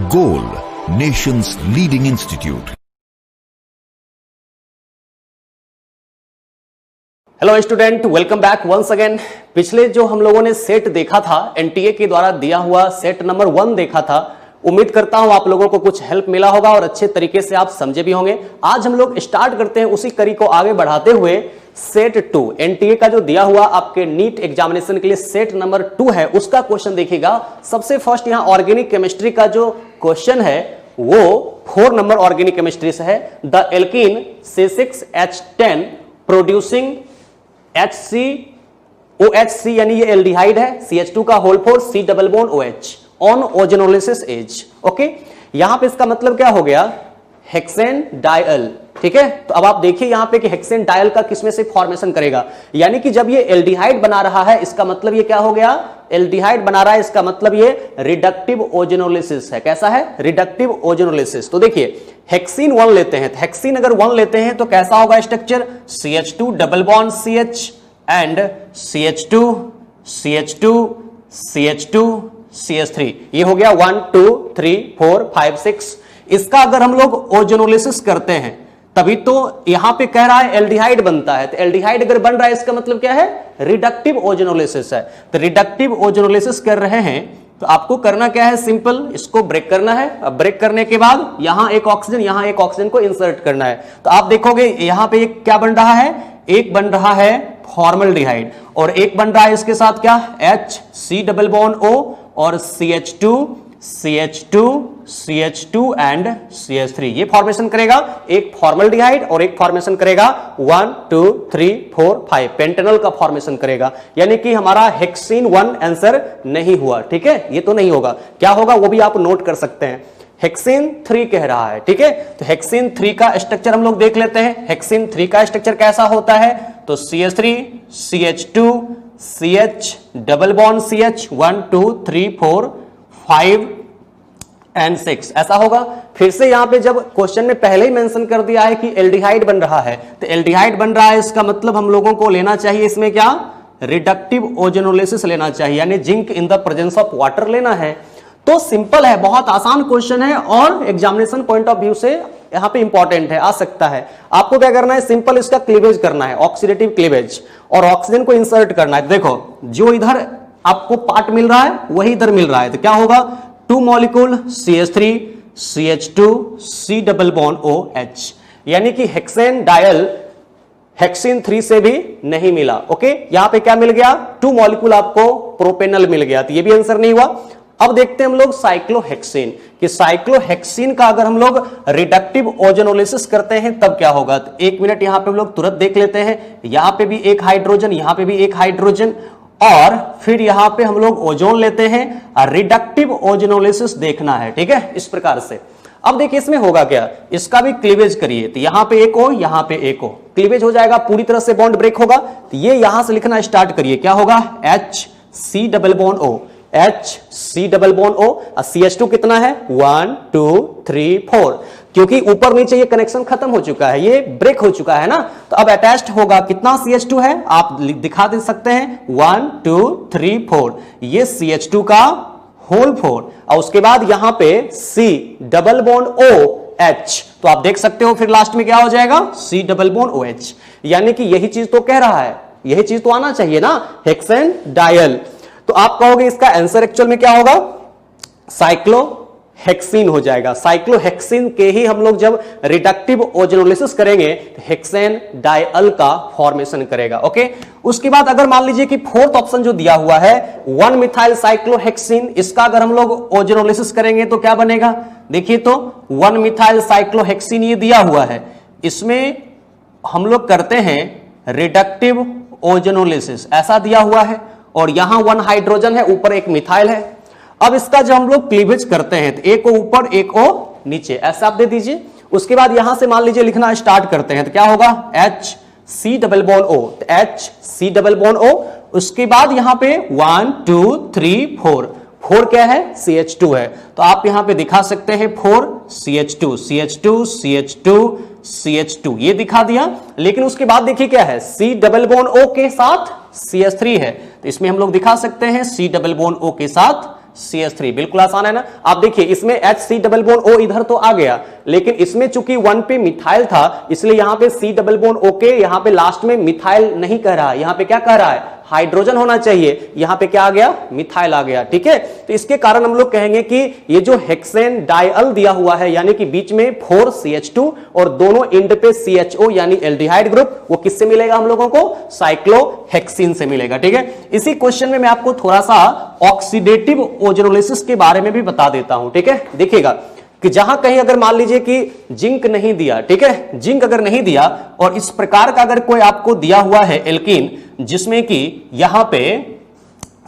Goal, nation's leading institute. Hello student, welcome back once again. पिछले जो हम लोगों ने सेट देखा था, एनटीए के द्वारा दिया हुआ सेट नंबर 1 देखा था। उम्मीद करता हूं आप लोगों को कुछ हेल्प मिला होगा और अच्छे तरीके से आप समझे भी होंगे। आज हम लोग स्टार्ट करते हैं उसी कड़ी को आगे बढ़ाते हुए सेट 2 एनटीए का जो दिया हुआ आपके नीट एग्जामिनेशन के लिए सेट नंबर 2 है, उसका क्वेश्चन देखिएगा। सबसे फर्स्ट यहां ऑर्गेनिक केमिस्ट्री का जो क्वेश्चन है वो 4 नंबर ऑर्गेनिक केमिस्ट्री से है। The alkene C6H10 producing OHC यानी ये एल्डिहाइड है, CH2 का whole 4 C double bond OH on ozonolysis as. Okay, यहां पे इसका मतलब क्या हो गया, हेक्सेन डायल। ठीक है, तो अब आप देखिए यहां पे कि हेक्सेन डायल का किसमें से फॉर्मेशन करेगा, यानी कि जब ये एल्डिहाइड बना रहा है इसका मतलब ये क्या हो गया, एल्डिहाइड बना रहा है, इसका मतलब ये रिडक्टिव ओजोनोलिसिस है। कैसा है, रिडक्टिव ओजोनोलिसिस। तो देखिए हेक्सीन 1 लेते हैं, तो हेक्सीन अगर 1 लेते हैं तो कैसा होगा structure, CH2 double bond CH and CH2 CH2 CH2 CH3, ये हो गया 1 2 3 4 5 6। इसका अगर हम लोग ओजोनोलिसिस करते हैं तभी तो यहां पे कह रहा है एल्डिहाइड बनता है, तो एल्डिहाइड अगर बन रहा है इसका मतलब क्या है, रिडक्टिव ओजोनोलिसिस है। तो रिडक्टिव ओजोनोलिसिस कर रहे हैं तो आपको करना क्या है, सिंपल इसको ब्रेक करना है। अब ब्रेक करने के बाद यहां एक ऑक्सीजन, यहां एक ऑक्सीजन को इंसर्ट करना है। तो आप देखोगे यहां पे एक क्या बन रहा है, एक बन रहा है फॉर्मल्डिहाइड और एक बन रहा है इसके साथ क्या, HC डबल बॉन्ड O और CH2 CH2 CH2 and CH3, ये फॉर्मेशन करेगा, एक फॉर्मल्डिहाइड और एक फॉर्मेशन करेगा 1 2 3 4 5 पेंटेनॉल का फॉर्मेशन करेगा। यानी कि हमारा हेक्सीन 1 आंसर नहीं हुआ। ठीक है, ये तो नहीं होगा, क्या होगा वो भी आप नोट कर सकते हैं। हेक्सीन 3 कह रहा है। ठीक है, तो हेक्सीन 3 का स्ट्रक्चर हम लोग देख लेते हैं। हेक्सीन 3 का स्ट्रक्चर कैसा होता है, तो CH3 CH2 CH double bond CH 1 2 3 4 5 and 6 ऐसा होगा। फिर से यहां पे जब क्वेश्चन में पहले ही मेंशन कर दिया है कि एल्डिहाइड बन रहा है, तो एल्डिहाइड बन रहा है इसका मतलब हम लोगों को लेना चाहिए इसमें क्या, रिडक्टिव ओजोनोलिसिस लेना चाहिए, यानी zinc in the presence of water लेना है। तो सिंपल है, बहुत आसान क्वेश्चन है और एग्जामिनेशन पॉइंट ऑफ व्यू से यहां पे इंपॉर्टेंट है, आ सकता है। आपको क्या करना है, सिंपल इसका क्लीवेज करना है, ऑक्सीडेटिव क्लीवेज, और ऑक्सीजन को इंसर्ट करना है। देखो जो इधर आपको पार्ट मिल रहा है वही इधर मिल रहा है, तो क्या होगा, 2 molecule CH3 CH2 C double bond OH, यानी कि हेक्सेन डायल हेक्सीन 3 से भी नहीं मिला। ओके, यहां पे क्या मिल गया, 2 मॉलिक्यूल आपको प्रोपेनल मिल गया, तो ये भी आंसर नहीं हुआ। अब देखते हैं हम लोग साइक्लोहेक्सीन, कि साइक्लोहेक्सीन का अगर हम लोग रिडक्टिव ओजोनोलिसिस करते हैं तब क्या होगा। तो 1 मिनट यहां पे हम लोग तुरंत देख लेते हैं। यहां पे भी एक हाइड्रोजन, यहां पे भी एक हाइड्रोजन, और फिर यहां पे हम लोग ओजोन लेते हैं, रिडक्टिव ओजोनोलिसिस देखना है। ठीक है, इस प्रकार से। अब देखिए इसमें होगा क्या, इसका भी क्लीवेज करिए, तो यहां पे एक हो, यहां पे एक हो, क्लीवेज हो जाएगा, पूरी तरह से बॉन्ड ब्रेक होगा। तो ये यहां से लिखना स्टार्ट करिए, क्या होगा, HC double bond O HC double bond O, CH2 कितना है, 1 2 3 4, क्योंकि ऊपर नीचे ये कनेक्शन खत्म हो चुका है, ये ब्रेक हो चुका है ना। तो अब अटैच्ड होगा, कितना CH2 है आप दिखा दे सकते हैं, 1 2 3 4, ये CH2 का होल 4, और उसके बाद यहां पे C डबल बॉन्ड OH, तो आप देख सकते हो फिर लास्ट में क्या हो जाएगा, C डबल बॉन्ड OH, यानी कि यही चीज तो कह रहा है, यही चीज तो आना चाहिए ना, हेक्सेन डायल। तो आप कहोगे इसका आंसर एक्चुअल में क्या होगा, साइक्लोहेक्सीन हो जाएगा। साइक्लोहेक्सीन के ही हम लोग जब रिडक्टिव ओजोनोलिसिस करेंगे तो हेक्सेन डायल का फॉर्मेशन करेगा। ओके, उसके बाद अगर मान लीजिए कि 4th ऑप्शन जो दिया हुआ है 1 मिथाइल साइक्लोहेक्सीन, इसका अगर हम लोग ओजोनोलिसिस करेंगे तो क्या बनेगा, देखिए तो 1 मिथाइल साइक्लोहेक्सीन ये दिया हुआ है, इसमें हम लोग करते हैं रिडक्टिव ओजोनोलिसिस, ऐसा दिया हुआ है, और यहां 1 हाइड्रोजन है, ऊपर एक मिथाइल है। अब इसका जब हम लोग क्लीवेज करते हैं तो एक ओ ऊपर एक ओ नीचे, ऐसा आप दे दीजिए। उसके बाद यहां से मान लीजिए लिखना स्टार्ट करते हैं तो क्या होगा, HC double bond O, HC double bond O, उसके बाद यहां पे 1 2 3 4, 4 क्या है, CH2 है, तो आप यहां पे दिखा सकते हैं 4 CH2 CH2 CH2 CH2, ये दिखा दिया। लेकिन उसके बाद देखिए क्या है, C डबल बॉन्ड O के साथ CH3 है, तो इसमें हम लोग दिखा सकते हैं C डबल बॉन्ड O के साथ CH3। बिल्कुल आसान है ना। आप देखिए इसमें HC डबल बॉन्ड O इधर तो आ गया, लेकिन इसमें चूंकि 1 पे मिथाइल था, इसलिए यहां पे C डबल बॉन्ड O के यहां पे लास्ट में मिथाइल नहीं कह रहा है, यहां पे क्या कह रहा है, हाइड्रोजन होना चाहिए, यहां पे क्या आ गया, मिथाइल आ गया। ठीक है, तो इसके कारण हम लोग कहेंगे कि ये जो हेक्सेन डाइअल दिया हुआ है, यानी कि बीच में 4CH2 और दोनों एंड पे CHO यानी एल्डिहाइड ग्रुप, वो किससे मिलेगा हम लोगों को, साइक्लोहेक्सीन से मिलेगा। ठीक है, इसी क्वेश्चन में मैं आपको थोड़ा सा ऑक्सीडेटिव ओजोनोलिसिस के बारे में भी बता देता हूं। ठीक है, देखिएगा कि जहां कहीं अगर मान लीजिए कि जिंक नहीं दिया, ठीक है, जिंक अगर नहीं दिया और इस प्रकार का अगर कोई आपको दिया हुआ है एल्कीन, जिसमें कि यहां पे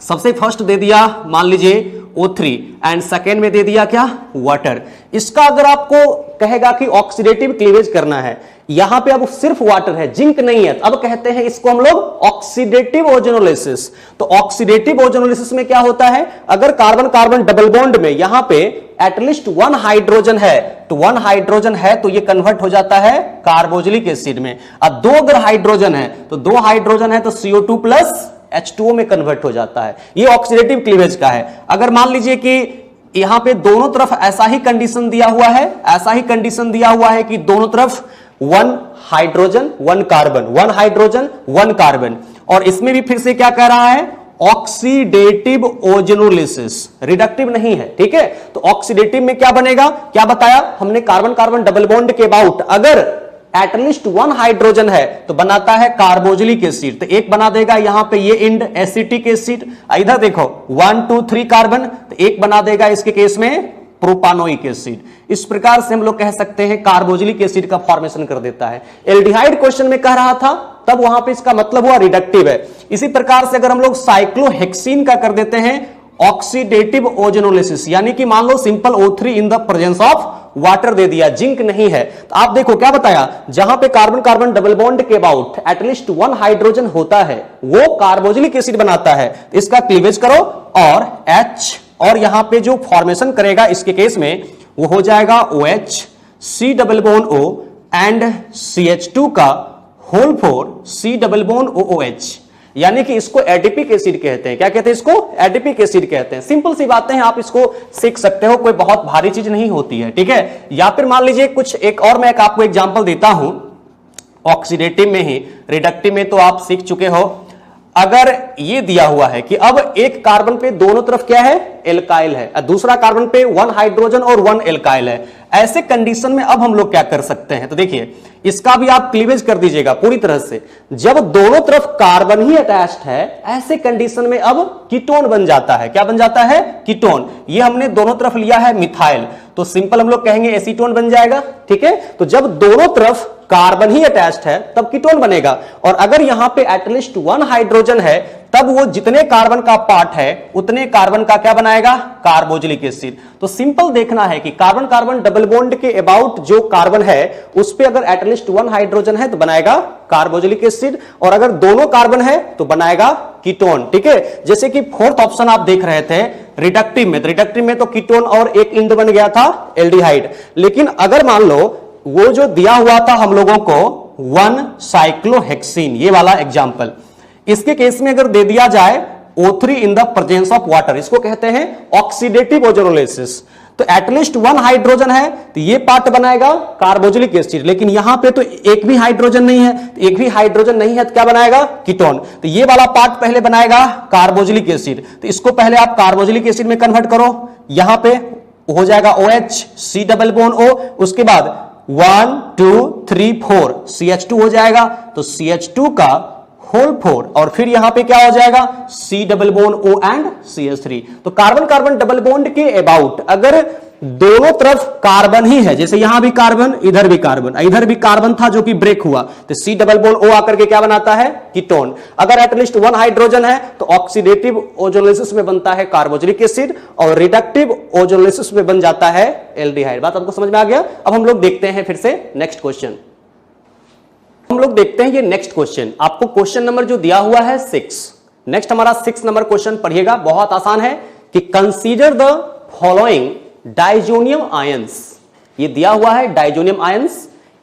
सबसे फर्स्ट दे दिया मान लीजिए O3 एंड सेकेंड में दे दिया क्या, वाटर, इसका अगर आपको कहेगा कि ऑक्सीडेटिव क्लीवेज करना है, यहां पे अब सिर्फ वाटर है, जिंक नहीं है, अब कहते हैं इसको हम लोग ऑक्सीडेटिव ओजोनोलिसिस। तो ऑक्सीडेटिव ओजोनोलिसिस में क्या होता है, अगर कार्बन कार्बन डबल बॉन्ड में यहां पे एटलीस्ट 1 हाइड्रोजन है, तो 1 हाइड्रोजन है तो ये कन्वर्ट हो जाता है कार्बोक्सिलिक एसिड में। अब 2 अगर हाइड्रोजन है तो 2 हाइड्रोजन है तो CO2 प्लस H2O में कन्वर्ट हो जाता है। ये ऑक्सीडेटिव क्लीवेज का है। अगर मान लीजिए कि यहां पे दोनों तरफ ऐसा ही कंडीशन दिया हुआ है, ऐसा ही कंडीशन दिया हुआ है कि दोनों तरफ 1 हाइड्रोजन 1 कार्बन, 1 हाइड्रोजन 1 कार्बन, और इसमें भी फिर से क्या कह रहा है, ऑक्सीडेटिव ओजोनोलिसिस, रिडक्टिव नहीं है। ठीक है, तो ऑक्सीडेटिव में क्या बनेगा, क्या बताया हमने, कार्बन कार्बन डबल बॉन्ड के अबाउट अगर एटलीस्ट 1 हाइड्रोजन है तो बनाता है कार्बोक्सिलिक एसिड, तो एक बना देगा यहां पे ये इंड एसिटिक एसिड, इधर देखो 1 2 3 कार्बन, तो एक बना देगा इसके केस में प्रोपानोइक एसिड। इस प्रकार से हम लोग कह सकते हैं कार्बोक्सिलिक एसिड का फॉर्मेशन कर देता है। एल्डिहाइड क्वेश्चन में कह रहा था, तब वहां पे इसका मतलब हुआ रिडक्टिव है। इसी प्रकार से अगर हम लोग साइक्लोहेक्सीन का कर देते हैं ऑक्सीडेटिव ओजोनोलिसिस, यानी कि मान लो simple O3 in the presence of water दे दिया, जिंक नहीं है, तो आप देखो क्या बताया, जहां पे कार्बन कार्बन डबल बॉन्ड के अबाउट एटलीस्ट 1 हाइड्रोजन होता है वो कार्बोक्सिलिक एसिड बनाता है, इसका क्लीवेज करो और H, और यहां पे जो फॉर्मेशन करेगा इसके केस में वो हो जाएगा OH C double bond O and CH2 का whole 4 C double bond OOH, यानी कि इसको एडिपिक एसिड कहते हैं। क्या कहते हैं इसको, एडिपिक एसिड कहते हैं। सिंपल सी बातें हैं, आप इसको सीख सकते हो, कोई बहुत भारी चीज नहीं होती है। ठीक है, या फिर मान लीजिए कुछ एक और मैं आपको एग्जांपल देता हूं, ऑक्सीडेटिव में ही, रिडक्टिव में तो आप सीख चुके हो। अगर ये दिया हुआ है कि अब एक कार्बन पे दोनों तरफ क्या है, एल्काइल है, दूसरा कार्बन पे 1 हाइड्रोजन और 1 एल्काइल है, ऐसे कंडीशन में अब हम लोग क्या कर सकते हैं, तो देखिए इसका भी आप क्लीवेज कर दीजिएगा पूरी तरह से। जब दोनों तरफ कार्बन ही अटैच्ड है, ऐसे कंडीशन में अब कीटोन बन जाता है। क्या बन जाता है, कीटोन। ये हमने दोनों तरफ लिया है मिथाइल, तो सिंपल हम लोग कहेंगे एसीटोन बन जाएगा। ठीक है, तो जब दोनों तरफ कार्बन ही अटैच्ड है तब कीटोन बनेगा, और अगर यहां पे एटलीस्ट 1 हाइड्रोजन है तब वो जितने कार्बन का पार्ट है उतने कार्बन का क्या बनाएगा, कार्बोक्सिलिक एसिड। तो सिंपल देखना है कि कार्बन कार्बन डबल बॉन्ड के अबाउट जो कार्बन है उस पे अगर एटलीस्ट 1 हाइड्रोजन है तो बनाएगा कार्बोक्सिलिक एसिड, और अगर दोनों कार्बन है तो बनाएगा कीटोन। ठीक है, जैसे कि फोर्थ ऑप्शन आप देख रहे थे रिडक्टिव में, तो रिडक्टिव में तो कीटोन और एक इंड बन गया था एल्डिहाइड, लेकिन अगर मान लो वो जो दिया हुआ था हम लोगों को 1 साइक्लोहेक्सीन, ये वाला एग्जांपल, इसके केस में अगर दे दिया जाए O3 in the presence of water, इसको कहते हैं ऑक्सीडेटिव ओजोनोलिसिस। तो एटलीस्ट 1 हाइड्रोजन है तो ये पार्ट बनाएगा कार्बोक्सिलिक एसिड, लेकिन यहां पे तो एक भी हाइड्रोजन नहीं है, तो एक भी हाइड्रोजन नहीं है तो क्या बनाएगा, कीटोन। तो ये वाला पार्ट पहले बनाएगा कार्बोक्सिलिक एसिड, तो इसको पहले आप कार्बोक्सिलिक एसिड में कन्वर्ट करो, यहां पे हो जाएगा OH C double bond O, उसके बाद 1 2 3 4 CH2 हो जाएगा, तो CH2 का होल 4, और फिर यहां पे क्या हो जाएगा, C double bond O and CH3। तो कार्बन कार्बन डबल बॉन्ड के अबाउट अगर दोनों तरफ कार्बन ही है, जैसे यहां भी कार्बन इधर भी कार्बन, इधर भी कार्बन था जो कि ब्रेक हुआ, तो C डबल बॉन्ड O आकर के क्या बनाता है, कीटोन। अगर एटलीस्ट 1 हाइड्रोजन है तो ऑक्सीडेटिव ओजोनोलिसिस में बनता है कार्बोक्सिलिक एसिड, और रिडक्टिव ओजोनोलिसिस में बन जाता है एल्डिहाइड। बात आपको समझ में आ गया। अब हम लोग देखते हैं फिर से नेक्स्ट क्वेश्चन, हम लोग देखते हैं ये नेक्स्ट क्वेश्चन। आपको क्वेश्चन नंबर जो दिया हुआ है 6, नेक्स्ट हमारा 6 नंबर क्वेश्चन पढ़िएगा, बहुत आसान है कि consider the following diazonium ions. ये दिया हुआ है डाइजोनियम आयंस,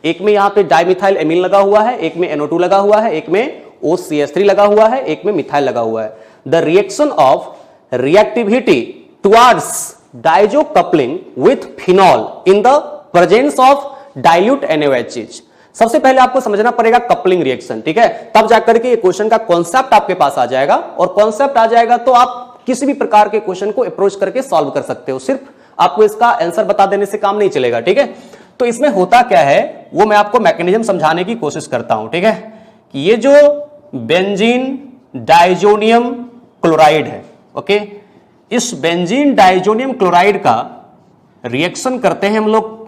एक में यहां पे डाइमिथाइल एमीन लगा हुआ है, एक में NO2 लगा हुआ है, एक में OCH3 लगा हुआ है, एक में मिथाइल लगा हुआ है। The reaction of reactivity towards Dizo coupling with phenol in the presence of dilute NaOH। सबसे पहले आपको समझना पड़ेगा कपलिंग रिएक्शन, ठीक है, तब जाकर के ये क्वेश्चन का कॉन्सेप्ट आपके पास आ जाएगा, और कॉन्सेप्ट आ जाएगा तो आप किसी भी प्रकार के क्वेश्चन को अप्रोच करके सॉल्व कर सकते हो। सिर्फ आपको इसका आंसर बता देने से काम नहीं चलेगा, ठीक है। तो इसमें होता क्या है वो मैं आपको मैकेनिज्म समझाने की कोशिश करता हूं, ठीक है। कि ये जो बेंजीन डाइजोनियम क्लोराइड है, ओके, इस बेंजीन डाइजोनियम क्लोराइड का रिएक्शन करते हैं हम लोग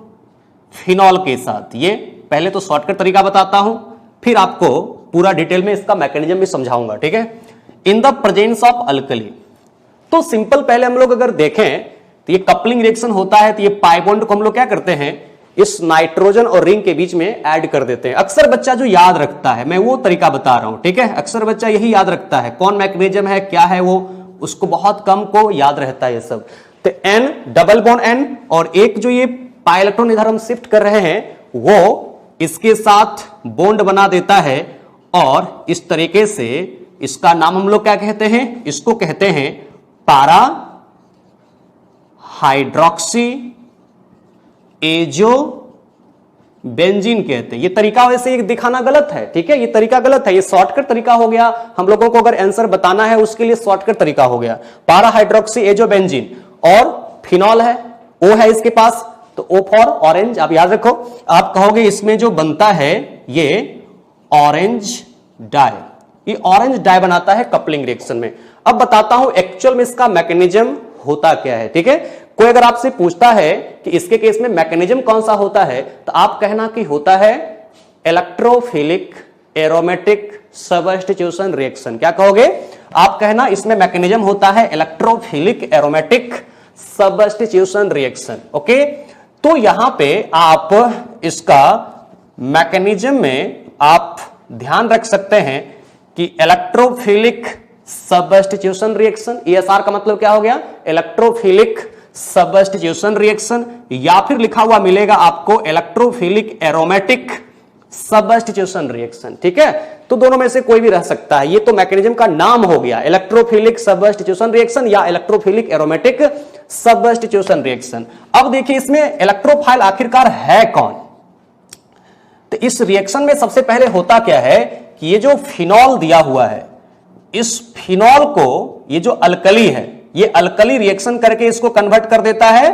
फिनॉल के साथ। ये पहले तो शॉर्टकट तरीका बताता हूं, फिर आपको पूरा डिटेल में इसका मैकेनिज्म भी समझाऊंगा, ठीक है। इन द प्रेजेंस ऑफ अल्कली, तो सिंपल पहले हम लोग अगर देखें तो ये कपलिंग रिएक्शन होता है, तो ये पाई बॉन्ड को हम लोग क्या करते हैं, इस नाइट्रोजन और रिंग के बीच में ऐड कर देते हैं। अक्सर बच्चा जो याद रखता है, मैं वो तरीका बता रहा हूं, ठीक है, अक्सर बच्चा यही याद रखता है, कौन मैकेनिज्म है क्या है वो, उसको बहुत कम को याद रहता है ये सब। तो N डबल बॉन्ड N, और एक जो ये पाई इलेक्ट्रॉन इधर हम शिफ्ट कर रहे हैं वो इसके साथ बॉन्ड बना देता है, और इस तरीके से इसका नाम हम लोग क्या कहते हैं, इसको कहते हैं पारा हाइड्रोक्सी एजो बेंजीन कहते हैं। ये तरीका वैसे ये दिखाना गलत है, ठीक है, ये तरीका गलत है, ये शॉर्टकट तरीका हो गया। हम लोगों को अगर आंसर बताना है उसके लिए शॉर्टकट तरीका हो गया, पारा हाइड्रोक्सी एजो बेंजीन, और फिनॉल है, O है इसके पास, तो O फॉर ऑरेंज। आप याद रखो, आप कहोगे इसमें जो बनता है ये ऑरेंज डाई, ये ऑरेंज डाई बनाता है कपलिंग रिएक्शन में। अब बताता हूं एक्चुअल में इसका मैकेनिज्म होता क्या है, ठीक है। कोई अगर आपसे पूछता है कि इसके केस में मैकेनिज्म कौन सा होता है, तो आप कहना कि होता है इलेक्ट्रोफिलिक एरोमेटिक सबस्टिट्यूशन रिएक्शन। क्या कहोगे आप, कहना इसमें मैकेनिज्म होता है electrophilic aromatic substitution reaction, okay. तो यहां पे आप इसका मैकेनिज्म में आप ध्यान रख सकते हैं कि इलेक्ट्रोफिलिक सबस्टिट्यूशन रिएक्शन, ESR का मतलब क्या हो गया, इलेक्ट्रोफिलिक सबस्टिट्यूशन रिएक्शन, या फिर लिखा हुआ मिलेगा आपको इलेक्ट्रोफिलिक एरोमेटिक सबस्टिट्यूशन रिएक्शन, ठीक है। तो दोनों में से कोई भी रह सकता है, ये तो मैकेनिज्म का नाम हो गया, इलेक्ट्रोफिलिक सबस्टिट्यूशन रिएक्शन या इलेक्ट्रोफिलिक एरोमेटिक सबस्टिट्यूशन रिएक्शन। अब देखिए इसमें इलेक्ट्रोफाइल आखिरकार है कौन। तो इस रिएक्शन में सबसे पहले होता क्या है कि ये जो फिनॉल दिया हुआ है, इस फिनॉल को ये जो अल्कली है, ये अल्कली रिएक्शन करके इसको कन्वर्ट कर देता है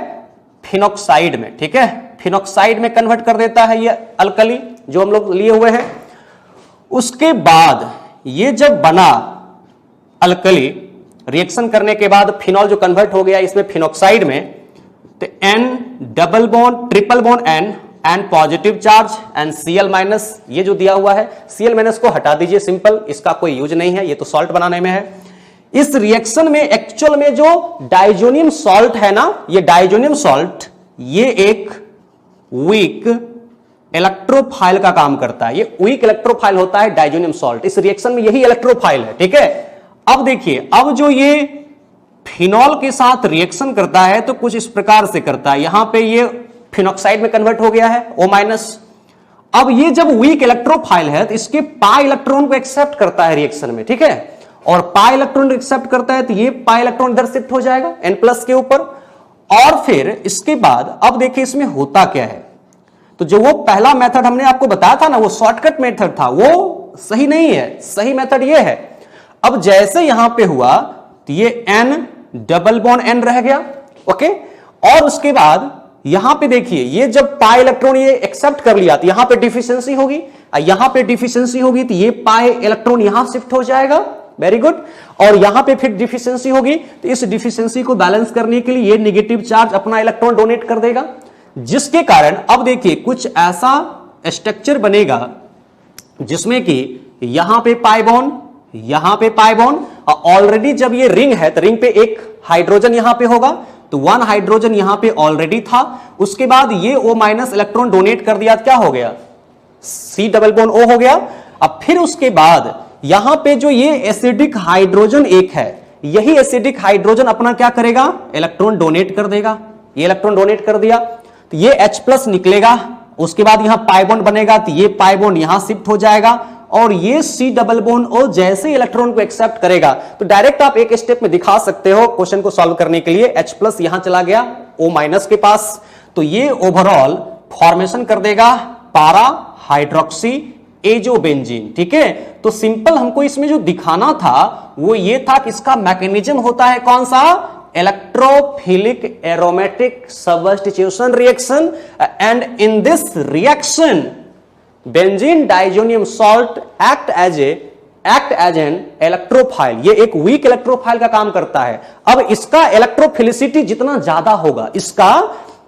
फिनॉक्साइड में, ठीक है, फिनॉक्साइड में कन्वर्ट कर देता है ये अल्कली जो हम लोग लिए हुए हैं। उसके बाद ये जब बना अल्कली, रिएक्शन करने के बाद फिनॉल जो कन्वर्ट हो गया इसमें फिनॉक्साइड में, तो N double bond triple bond N positive charge and Cl minus, ये जो दिया हुआ है Cl माइनस को हटा दीजिए, सिंपल, इसका कोई यूज नहीं है, ये तो सॉल्ट बनाने में है। इस रिएक्शन में एक्चुअल में जो डाइजोनियम सॉल्ट है ना, ये डाइजोनियम सॉल्ट ये एक वीक इलेक्ट्रोफाइल का काम करता है, ये वीक इलेक्ट्रोफाइल होता है डाइजोनियम सॉल्ट, इस रिएक्शन में यही इलेक्ट्रोफाइल है, ठीक है। अब देखिए, अब जो ये फिनॉल के साथ रिएक्शन करता है तो कुछ इस प्रकार से करता है, यहां पे ये फिनॉक्साइड में कन्वर्ट हो गया है O-। अब ये जब वीक इलेक्ट्रोफाइल है तो इसके पाई इलेक्ट्रॉन को एक्सेप्ट करता है रिएक्शन में, ठीक है, और पाई इलेक्ट्रॉन एक्सेप्ट करता है तो ये पाई इलेक्ट्रॉन इधर शिफ्ट हो जाएगा N+ के ऊपर। और फिर इसके बाद अब देखिए इसमें होता क्या है, तो जो वो पहला मेथड हमने आपको बताया था ना, वो शॉर्टकट मेथड था, वो सही नहीं है, सही मेथड ये है। अब जैसे यहां पे हुआ तो ये N डबल बॉन्ड N रह गया, ओके, और उसके बाद यहां पे देखिए ये जब पाई इलेक्ट्रॉन ये एक्सेप्ट कर लिया तो यहां पे डिफिशियंसी होगी, यहां पे डिफिशियंसी होगी तो ये पाई इलेक्ट्रॉन यहां शिफ्ट हो जाएगा, वेरी गुड, और यहां पे फिर डिफिशियंसी होगी तो इस डिफिशियंसी को बैलेंस करने के लिए ये नेगेटिव चार्ज अपना इलेक्ट्रॉन डोनेट कर देगा, जिसके कारण अब देखिए कुछ ऐसा स्ट्रक्चर बनेगा जिसमें कि यहां पे पाई बॉन्ड, यहां पे पाई बॉन्ड, और ऑलरेडी जब ये रिंग है तो रिंग पे एक हाइड्रोजन यहां पे होगा, तो 1 हाइड्रोजन यहां पे ऑलरेडी था। उसके बाद ये O- इलेक्ट्रॉन डोनेट कर दिया, क्या हो गया, C डबल बॉन्ड O हो गया। अब फिर उसके बाद यहां पे जो ये एसिडिक हाइड्रोजन एक है, यही एसिडिक हाइड्रोजन अपना क्या करेगा, इलेक्ट्रॉन डोनेट कर देगा, ये इलेक्ट्रॉन डोनेट कर दिया तो ये H+ निकलेगा। उसके बाद यहां पाई बॉन्ड बनेगा तो ये पाई बॉन्ड यहां शिफ्ट हो जाएगा, और ये C डबल बॉन्ड O जैसे इलेक्ट्रॉन को एक्सेप्ट करेगा तो डायरेक्ट आप एक स्टेप में दिखा सकते हो क्वेश्चन को सॉल्व करने के लिए। H प्लस यहां चला गया O माइनस के पास, तो ये ओवरऑल फॉर्मेशन कर देगा पारा हाइड्रोक्सी एजोबेंजीन। ठीक है, तो सिंपल हमको इसमें जो दिखाना था वो ये था कि इसका मैकेनिज्म होता है कौन सा, electrophilic aromatic substitution reaction, and in this reaction benzene diazonium salt act as an electrophile. ये एक वीक इलेक्ट्रोफाइल का काम करता है। अब इसका इलेक्ट्रोफिलिसिटी जितना ज्यादा होगा, इसका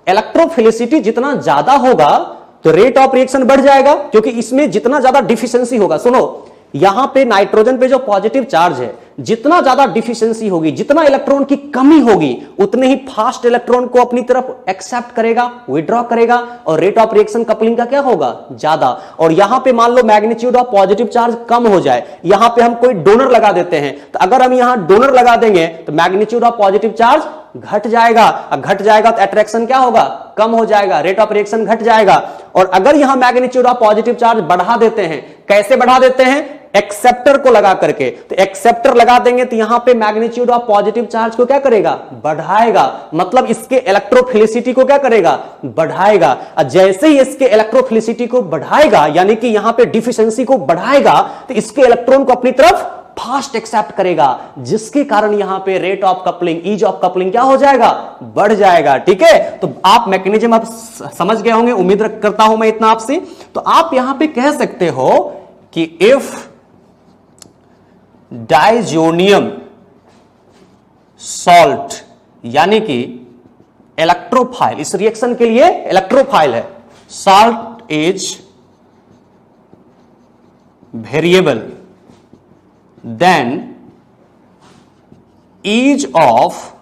इलेक्ट्रोफिलिसिटी जितना ज्यादा होगा तो रेट ऑफ रिएक्शन बढ़ जाएगा, क्योंकि इसमें जितना ज्यादा डिफिशियंसी होगा, सुनो यहां पे नाइट्रोजन पे जो पॉजिटिव चार्ज है, जितना ज्यादा डिफिशियंसी होगी, जितना इलेक्ट्रॉन की कमी होगी, उतने ही फास्ट इलेक्ट्रॉन को अपनी तरफ एक्सेप्ट करेगा, विड्रॉ करेगा, और रेट ऑफ रिएक्शन कपलिंग का क्या होगा, ज्यादा। और यहां पे मान लो मैग्नीट्यूड ऑफ पॉजिटिव चार्ज कम हो जाए, यहां पे हम कोई डोनर लगा देते हैं, तो अगर हम यहां डोनर लगा देंगे तो मैग्नीट्यूड ऑफ पॉजिटिव चार्ज घट जाएगा, घट जाएगा तो अट्रैक्शन क्या होगा, कम हो जाएगा, रेट ऑफ रिएक्शन घट जाएगा। और अगर यहां मैग्नीट्यूड ऑफ पॉजिटिव चार्ज बढ़ा देते हैं, कैसे बढ़ा देते हैं, एक्सेप्टर को लगा करके, तो एक्सेप्टर लगा देंगे तो यहां पे मैग्नीट्यूड ऑफ पॉजिटिव चार्ज को क्या करेगा, बढ़ाएगा, मतलब इसके इलेक्ट्रोफिलिसिटी को क्या करेगा, बढ़ाएगा। जैसे ही इसके इलेक्ट्रोफिलिसिटी को बढ़ाएगा, यानी कि यहां पे डिफिशियंसी को बढ़ाएगा, तो इसके इलेक्ट्रॉन को अपनी तरफ फास्ट एक्सेप्ट करेगा, जिसके कारण यहां पे rate of coupling, ease of coupling क्या हो जाएगा, बढ़ जाएगा। ठीक है, तो आप मैकेनिज्म आप समझ गए होंगे, उम्मीद करता हूं मैं इतना आपसे। तो आप यहां पे कह सकते हो कि इफ डाइजोनियम सॉल्ट, यानी कि इलेक्ट्रोफाइल, इस रिएक्शन के लिए इलेक्ट्रोफाइल है, salt is variable, then ease of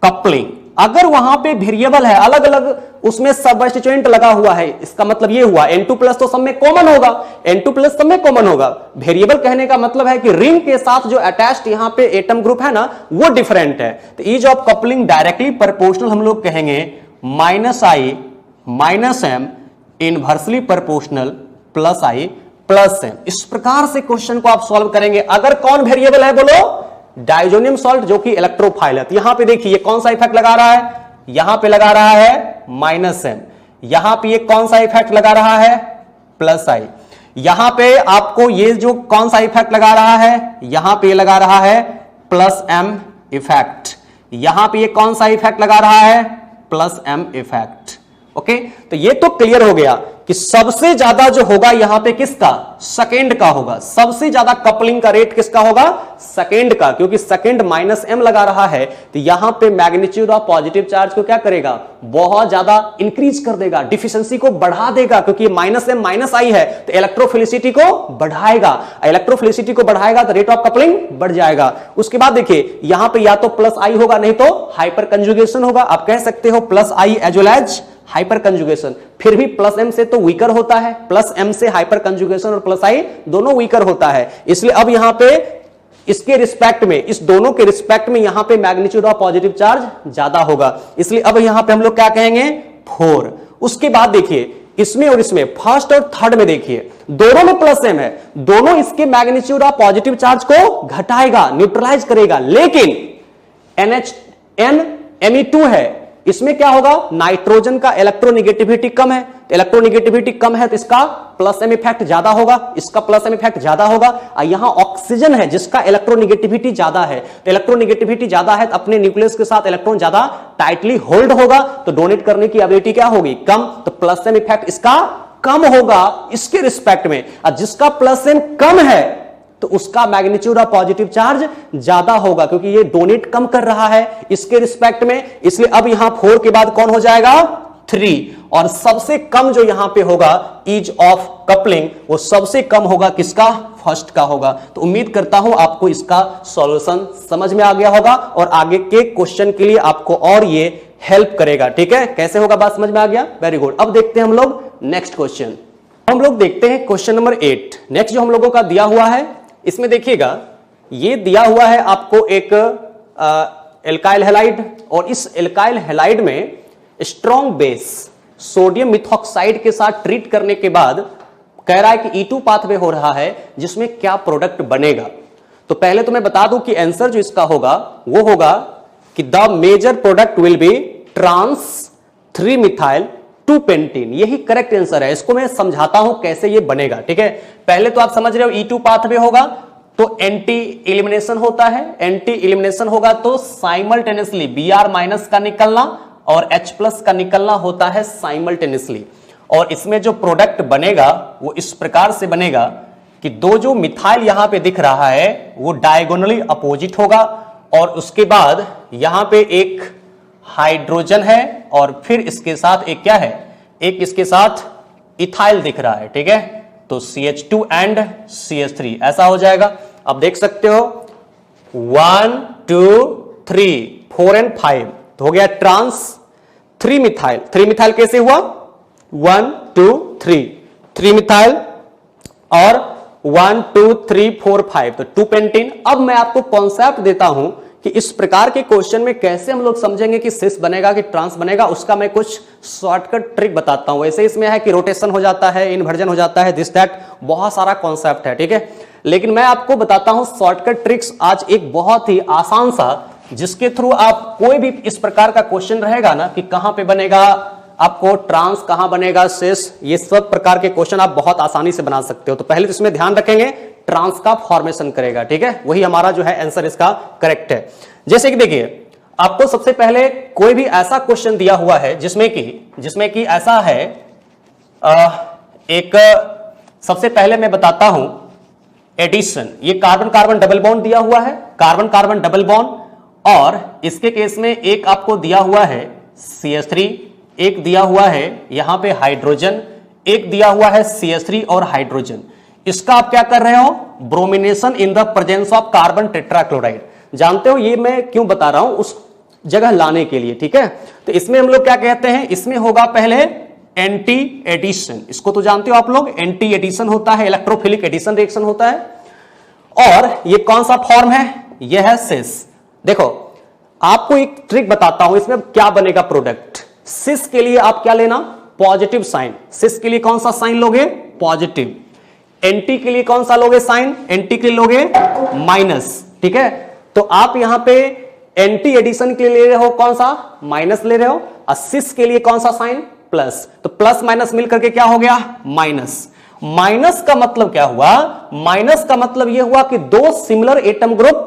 coupling, अगर वहां पे वेरिएबल है, अलग अलग उसमें सबस्टिट्यूएंट लगा हुआ है, इसका मतलब ये हुआ N2+ तो सब में कॉमन होगा, N2+ सब में कॉमन होगा। वेरिएबल कहने का मतलब है कि रिंग के साथ जो अटैच्ड यहां पे एटम ग्रुप है ना, वो डिफरेंट है। तो ease of coupling directly proportional हम लोग कहेंगे -I - M inversely proportional +I + M। इस प्रकार से क्वेश्चन को आप सॉल्व करेंगे। अगर कौन वेरिएबल है बोलो, डाइजोनियम सॉल्ट जो कि इलेक्ट्रोफाइल है। तो यहां पे देखिए कौन सा इफेक्ट लगा रहा है, यहां पे लगा रहा है -M, यहां पे ये कौन सा इफेक्ट लगा रहा है, +I, यहां पे आपको ये जो कौन सा इफेक्ट लगा रहा है, यहां पे लगा रहा है +M इफेक्ट, यहां पे ये कौन सा इफेक्ट लगा रहा है, +M इफेक्ट। ओके, तो ये तो क्लियर हो गया कि सबसे ज्यादा जो होगा यहां पे किसका, सेकेंड का होगा। सबसे ज्यादा कपलिंग का रेट किसका होगा, सेकेंड का, क्योंकि सेकेंड -M लगा रहा है, तो यहां पे मैग्नीट्यूड ऑफ पॉजिटिव चार्ज को क्या करेगा, बहुत ज्यादा इंक्रीज कर देगा, डिफिशियंसी को बढ़ा देगा, क्योंकि -M -I है, तो इलेक्ट्रोफिलिसिटी को बढ़ाएगा, इलेक्ट्रोफिलिसिटी को बढ़ाएगा तो रेट ऑफ कपलिंग बढ़ जाएगा। उसके बाद देखिए यहां पे या तो +I होगा, नहीं तो हाइपर कंजुगेशन होगा। आप कह सकते हो +I as well as hyperconjugation, फिर भी +M से तो वीकर होता है, +M से हाइपर कंजुगेशन और +I दोनों वीकर होता है। इसलिए अब यहां पे इसके रिस्पेक्ट में, इस दोनों के रिस्पेक्ट में यहां पे मैग्नीट्यूड ऑफ पॉजिटिव चार्ज ज्यादा होगा, इसलिए अब यहां पे हम लोग क्या कहेंगे, 4। उसके बाद देखिए इसमें और इसमें, फर्स्ट और थर्ड में देखिए दोनों में +M है, दोनों इसके मैग्नीट्यूड ऑफ पॉजिटिव चार्ज को घटाएगा, न्यूट्रलाइज करेगा। लेकिन NMe2 है, इसमें क्या होगा, नाइट्रोजन का इलेक्ट्रोनेगेटिविटी कम है, इलेक्ट्रोनेगेटिविटी कम है तो इसका +M इफेक्ट ज्यादा होगा, इसका +M इफेक्ट ज्यादा होगा। यहां ऑक्सीजन है जिसका इलेक्ट्रोनेगेटिविटी ज्यादा है, तो इलेक्ट्रोनेगेटिविटी ज्यादा है तो अपने न्यूक्लियस के साथ इलेक्ट्रॉन ज्यादा टाइटली होल्ड होगा, तो डोनेट करने की एबिलिटी क्या होगी, कम, तो +M इफेक्ट इसका कम होगा इसके रिस्पेक्ट में। और जिसका +M कम है तो उसका मैग्नीट्यूड ऑफ पॉजिटिव चार्ज ज्यादा होगा, क्योंकि ये डोनेट कम कर रहा है इसके रिस्पेक्ट में। इसलिए अब यहां 4 के बाद कौन हो जाएगा, 3, और सबसे कम जो यहां पे होगा ईज ऑफ कपलिंग, वो सबसे कम होगा किसका, फर्स्ट का होगा। तो उम्मीद करता हूं आपको इसका सॉल्यूशन समझ में आ गया होगा और आगे के क्वेश्चन के लिए आपको और ये हेल्प करेगा। ठीक है, कैसे होगा बात समझ में आ गया, वेरी गुड। अब देखते हैं हम लोग नेक्स्ट क्वेश्चन। हम लोग देखते हैं क्वेश्चन नंबर 8। नेक्स्ट जो हम लोगों का दिया हुआ है, इसमें देखिएगा ये दिया हुआ है आपको एक एल्काइल हैलाइड, और इस एल्काइल हैलाइड में स्ट्रॉन्ग बेस सोडियम मिथॉक्साइड के साथ ट्रीट करने के बाद कह रहा है कि E2 पाथवे हो रहा है जिसमें क्या प्रोडक्ट बनेगा। तो पहले तो मैं बता दूं कि आंसर जो इसका होगा वो होगा कि the major product will be trans 3 methyl 2 pentene. यही करेक्ट आंसर है। इसको मैं समझाता हूं कैसे ये बनेगा, ठीक है। पहले तो आप समझ रहे हो E2 पाथवे होगा तो एंटी एलिमिनेशन होता है, एंटी एलिमिनेशन होगा तो साइमल्टेनियसली Br माइनस का निकलना और H प्लस का निकलना होता है साइमल्टेनियसली। और इसमें जो प्रोडक्ट बनेगा वो इस प्रकार से बनेगा कि दो जो मिथाइल यहां पे दिख रहा है वो डायगोनली अपोजिट होगा और उसके बाद यहां पे एक हाइड्रोजन है और फिर इसके साथ एक क्या है, एक इसके साथ इथाइल दिख रहा है, ठीक है। तो CH2 एंड CH3 ऐसा हो जाएगा। अब देख सकते हो 1 2 3 4 एंड 5 तो हो गया ट्रांस 3 मिथाइल। 3 मिथाइल कैसे हुआ, 1 2 3 मिथाइल और 1 2 3 4 5 तो 2 पेंटीन। अब मैं आपको कॉन्सेप्ट देता हूं कि इस प्रकार के क्वेश्चन में कैसे हम लोग समझेंगे कि सिस बनेगा कि ट्रांस बनेगा, उसका मैं कुछ शॉर्टकट ट्रिक बताता हूं। वैसे इसमें है कि रोटेशन हो जाता है, इन्वर्जन हो जाता है, दिस दैट बहुत सारा कॉन्सेप्ट है, ठीक है। लेकिन मैं आपको बताता हूं शॉर्टकट ट्रिक्स आज एक बहुत ही आसान सा, जिसके थ्रू आप कोई भी इस प्रकार का क्वेश्चन रहेगा ना कि कहां पे बनेगा आपको ट्रांस, कहां बनेगा सिस, ये सब प्रकार के क्वेश्चन आप बहुत आसानी से बना सकते हो। तो पहले तो इसमें ध्यान रखेंगे ट्रांस का फॉर्मेशन करेगा, ठीक है। वही हमारा जो है आंसर इसका करेक्ट है। जैसे कि देखिए आपको सबसे पहले कोई भी ऐसा क्वेश्चन दिया हुआ है जिसमें कि ऐसा है एक, सबसे पहले मैं बताता हूं एडिशन। ये कार्बन कार्बन डबल बॉन्ड दिया हुआ है, कार्बन कार्बन डबल बॉन्ड, और इसके केस में एक आपको दिया हुआ है CH3, एक दिया हुआ है यहां पे हाइड्रोजन, एक दिया हुआ है CH3 और हाइड्रोजन। इसका आप क्या कर रहे हो, bromination in the presence of carbon tetrachloride. जानते हो ये मैं क्यों बता रहा हूं, उस जगह लाने के लिए, ठीक है। तो इसमें हम लोग क्या कहते हैं, इसमें होगा पहले एंटी एडिशन। इसको तो जानते हो आप लोग, एंटी एडिशन होता है, इलेक्ट्रोफिलिक एडिशन रिएक्शन होता है। और ये कौन सा फॉर्म है, यह है सिस। देखो आपको एक ट्रिक बताता हूं, इसमें क्या बनेगा प्रोडक्ट। सिस के लिए आप क्या लेना, पॉजिटिव साइन। सिस के लिए कौन सा साइन लोगे, पॉजिटिव। एंटी के लिए कौन सा लोगे साइन, एंटी के लिए लोगे माइनस, ठीक है। तो आप यहां पे एंटी एडिशन के लिए ले रहे हो कौन सा, माइनस ले रहे हो, और सिस के लिए कौन सा साइन, प्लस। तो प्लस माइनस मिलकर के क्या हो गया, माइनस। माइनस का मतलब क्या हुआ, माइनस का मतलब यह हुआ कि दो similar atom group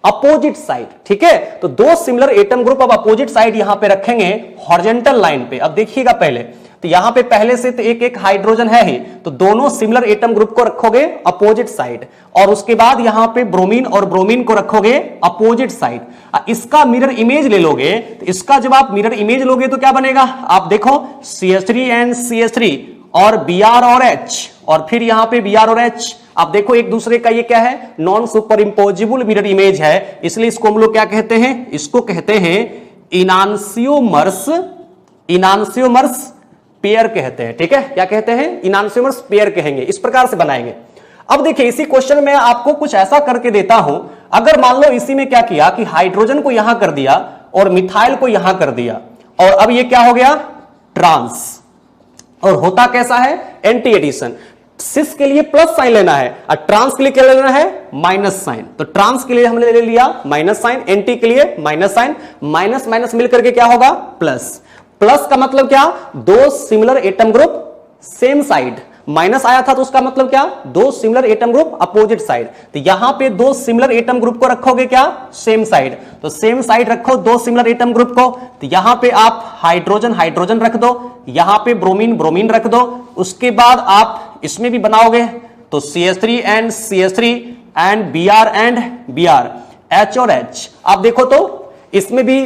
opposite side, ठीक है। तो दो सिमिलर एटम ग्रुप अब अपोजिट साइड यहां पे रखेंगे हॉरिजॉन्टल लाइन पे। अब देखिएगा पहले तो यहां पे पहले से तो एक एक हाइड्रोजन है ही, तो दोनों सिमिलर एटम ग्रुप को रखोगे अपोजिट साइड, और उसके बाद यहां पे ब्रोमीन और ब्रोमीन को रखोगे अपोजिट साइड। इसका मिरर इमेज ले लोगे, तो इसका जब आप मिरर इमेज लोगे तो क्या बनेगा, आप देखो CH3 एंड CH3 और Br और H, और फिर यहां पे Br और H, आप देखो एक दूसरे का ये क्या है, नॉन सुपर इंपोजिबल मिरर इमेज है, इसलिए इसको हम लोग क्या कहते हैं, इसको कहते हैं इनांसियोमर्स, इनांसियोमर्स पेयर कहते हैं, ठीक है। क्या कहते हैं, इनांसियोमर्स पेयर कहेंगे, इस प्रकार से बनाएंगे। अब देखिए इसी क्वेश्चन में आपको कुछ ऐसा करके देता हूं, अगर मान लो इसी में क्या किया कि हाइड्रोजन को यहां कर दिया और मिथाइल को यहां कर दिया, और अब ये क्या हो गया, ट्रांस, और होता कैसा है, एंटी एडिशन। सिस के लिए प्लस साइन लेना है और ट्रांस के लिए क्या लेना है, माइनस साइन। तो ट्रांस के लिए हमने ले लिया माइनस साइन, एंटी के लिए माइनस साइन, माइनस माइनस मिलकर के क्या होगा, प्लस। प्लस का मतलब क्या, दो similar atom group same side, minus आया था तो उसका मतलब क्या, दो similar atom group opposite side. तो यहां पे दो सिमिलर एटम ग्रुप को रखोगे क्या, सेम साइड, तो सेम साइड रखो दो सिमिलर एटम ग्रुप को। तो यहां पे आप हाइड्रोजन हाइड्रोजन रख दो, यहां पे ब्रोमीन ब्रोमीन रख दो, उसके बाद आप इसमें भी बनाओगे तो CH3 and CH3 and Br and Br, H और H। आप देखो तो इसमें भी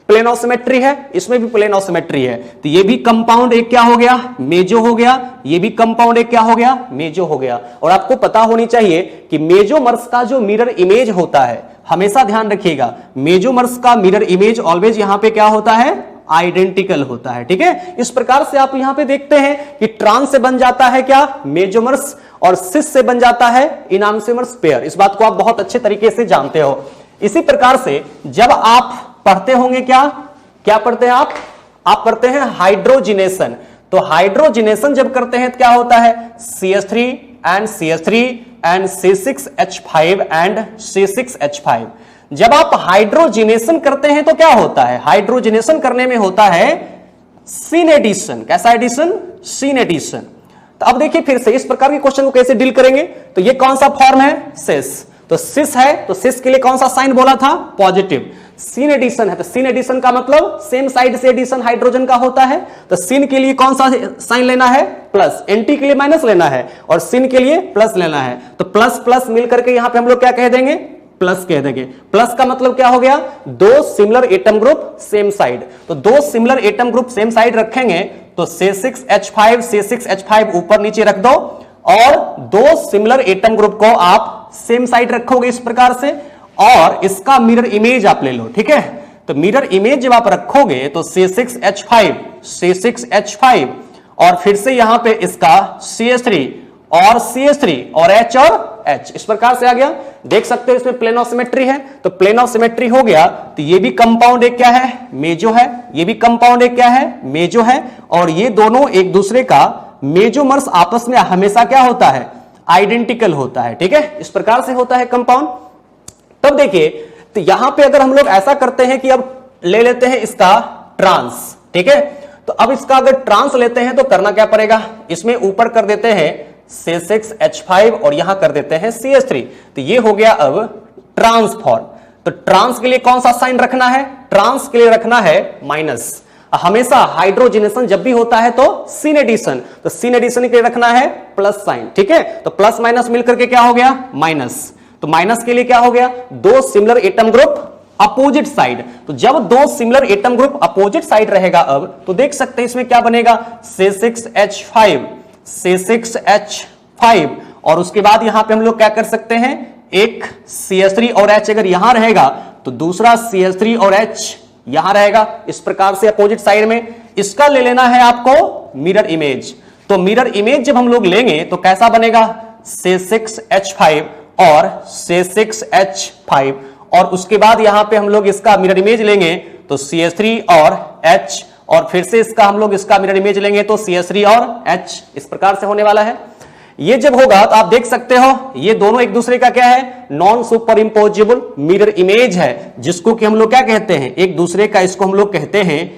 प्लेन ऑफ सिमेट्री है, इसमें भी प्लेन ऑफ सिमेट्री है, तो ये भी कंपाउंड एक क्या हो गया, मेजो हो गया, ये भी कंपाउंड एक क्या हो गया, मेजो हो गया। और आपको पता होनी चाहिए कि मेजोमर्स का जो मिरर इमेज होता है, हमेशा ध्यान रखिएगा, मेजोमर्स का मिरर इमेज ऑलवेज यहां पे क्या होता है, आइडेंटिकल होता है, ठीक है। इस प्रकार से आप यहां पे देखते हैं कि ट्रांस से बन जाता है क्या, मेजोमर्स, और सिस से बन जाता है इनांसियोमर्स पेयर। इस बात को आप बहुत अच्छे तरीके से जानते हो। इसी प्रकार से जब आप पढ़ते होंगे क्या क्या पढ़ते हैं आप पढ़ते हैं हाइड्रोजिनेशन। तो तो हाइड्रोजिनेशन जब करते हैं तो क्या होता है, CH3 and CH3 and C6H5 and C6H5। जब आप हाइड्रोजिनेशन करते हैं तो क्या होता है, हाइड्रोजिनेशन करने में होता है सीन एडिशन। कैसा एडिशन, सीन एडिशन। तो अब देखिए फिर से इस प्रकार के क्वेश्चन को कैसे डील करेंगे। तो ये कौन सा फॉर्म है, सिस। तो सिस है तो सिस के लिए कौन सा साइन बोला था, पॉजिटिव। सीन एडिशन है तो सीन एडिशन का मतलब सेम साइड से एडिशन हाइड्रोजन का होता है। तो सीन के लिए कौन सा साइन लेना है, प्लस। एंटी के लिए माइनस लेना है और सीन के लिए प्लस लेना है। तो प्लस प्लस मिलकर के यहां पे हम लोग क्या कह देंगे, प्लस कह देंगे। प्लस का मतलब क्या हो गया, दो similar atom group same side. तो दो similar atom group same side रखेंगे तो C6H5 C6H5 ऊपर नीचे रख दो और दो सिमिलर एटम ग्रुप को आप सेम साइड रखोगे इस प्रकार से, और इसका मिरर इमेज आप ले लो। ठीक है, तो मिरर इमेज जब आप रखोगे तो C6H5 और फिर से यहां पे इसका CH3 और CH3 और H और H इस प्रकार से आ गया। देख सकते हो इसमें प्लेन ऑफ सिमेट्री है, तो प्लेन ऑफ सिमेट्री हो गया। तो ये भी कंपाउंड एक क्या है, मेजो है। ये भी कंपाउंड एक क्या है, मेजो है। और ये दोनों एक दूसरे का मेजोमर्स आपस में हमेशा क्या होता है, आइडेंटिकल होता है। ठीक है, इस प्रकार से होता है कंपाउंड। तब देखिए तो यहां पे अगर हम लोग ऐसा करते हैं कि अब ले लेते हैं इसका ट्रांस। ठीक है, तो अब इसका अगर ट्रांस लेते हैं तो करना क्या पड़ेगा, इसमें ऊपर कर देते हैं C6H5 और यहां कर देते हैं CH3। तो ये हो गया अब ट्रांसफॉर्म। तो ट्रांस के लिए कौन सा साइन रखना है, ट्रांस के लिए रखना है माइनस। हमेशा हाइड्रोजनेशन जब भी होता है तो सीन एडिशन, तो सीन एडिशन के लिए रखना है प्लस साइन। ठीक है, तो प्लस माइनस मिलकर के क्या हो गया, माइनस। तो माइनस के लिए क्या हो गया, दो similar atom group opposite side. तो जब दो similar atom group opposite side रहेगा अब तो देख सकते हैं इसमें क्या बनेगा, C6H5 और उसके बाद यहां पे हम लोग क्या कर सकते हैं, एक CH3 और H अगर यहां रहेगा तो दूसरा CH3 और H यहां रहेगा। इस प्रकार से अपोजिट साइड में इसका ले लेना है आपको मिरर इमेज। तो मिरर इमेज जब हम लोग लेंगे तो कैसा बनेगा, C6H5 और C6H5 और उसके बाद यहां पे हम लोग इसका मिरर इमेज लेंगे तो CH3 और H और फिर से इसका हम लोग इसका मिरर इमेज लेंगे तो CH3 और H इस प्रकार से होने वाला है। ये जब होगा तो आप देख सकते हो ये दोनों एक दूसरे का क्या है, नॉन सुपर इंपोजिबल मिरर इमेज है, जिसको कि हम लोग क्या कहते हैं, एक दूसरे का, इसको हम लोग कहते हैं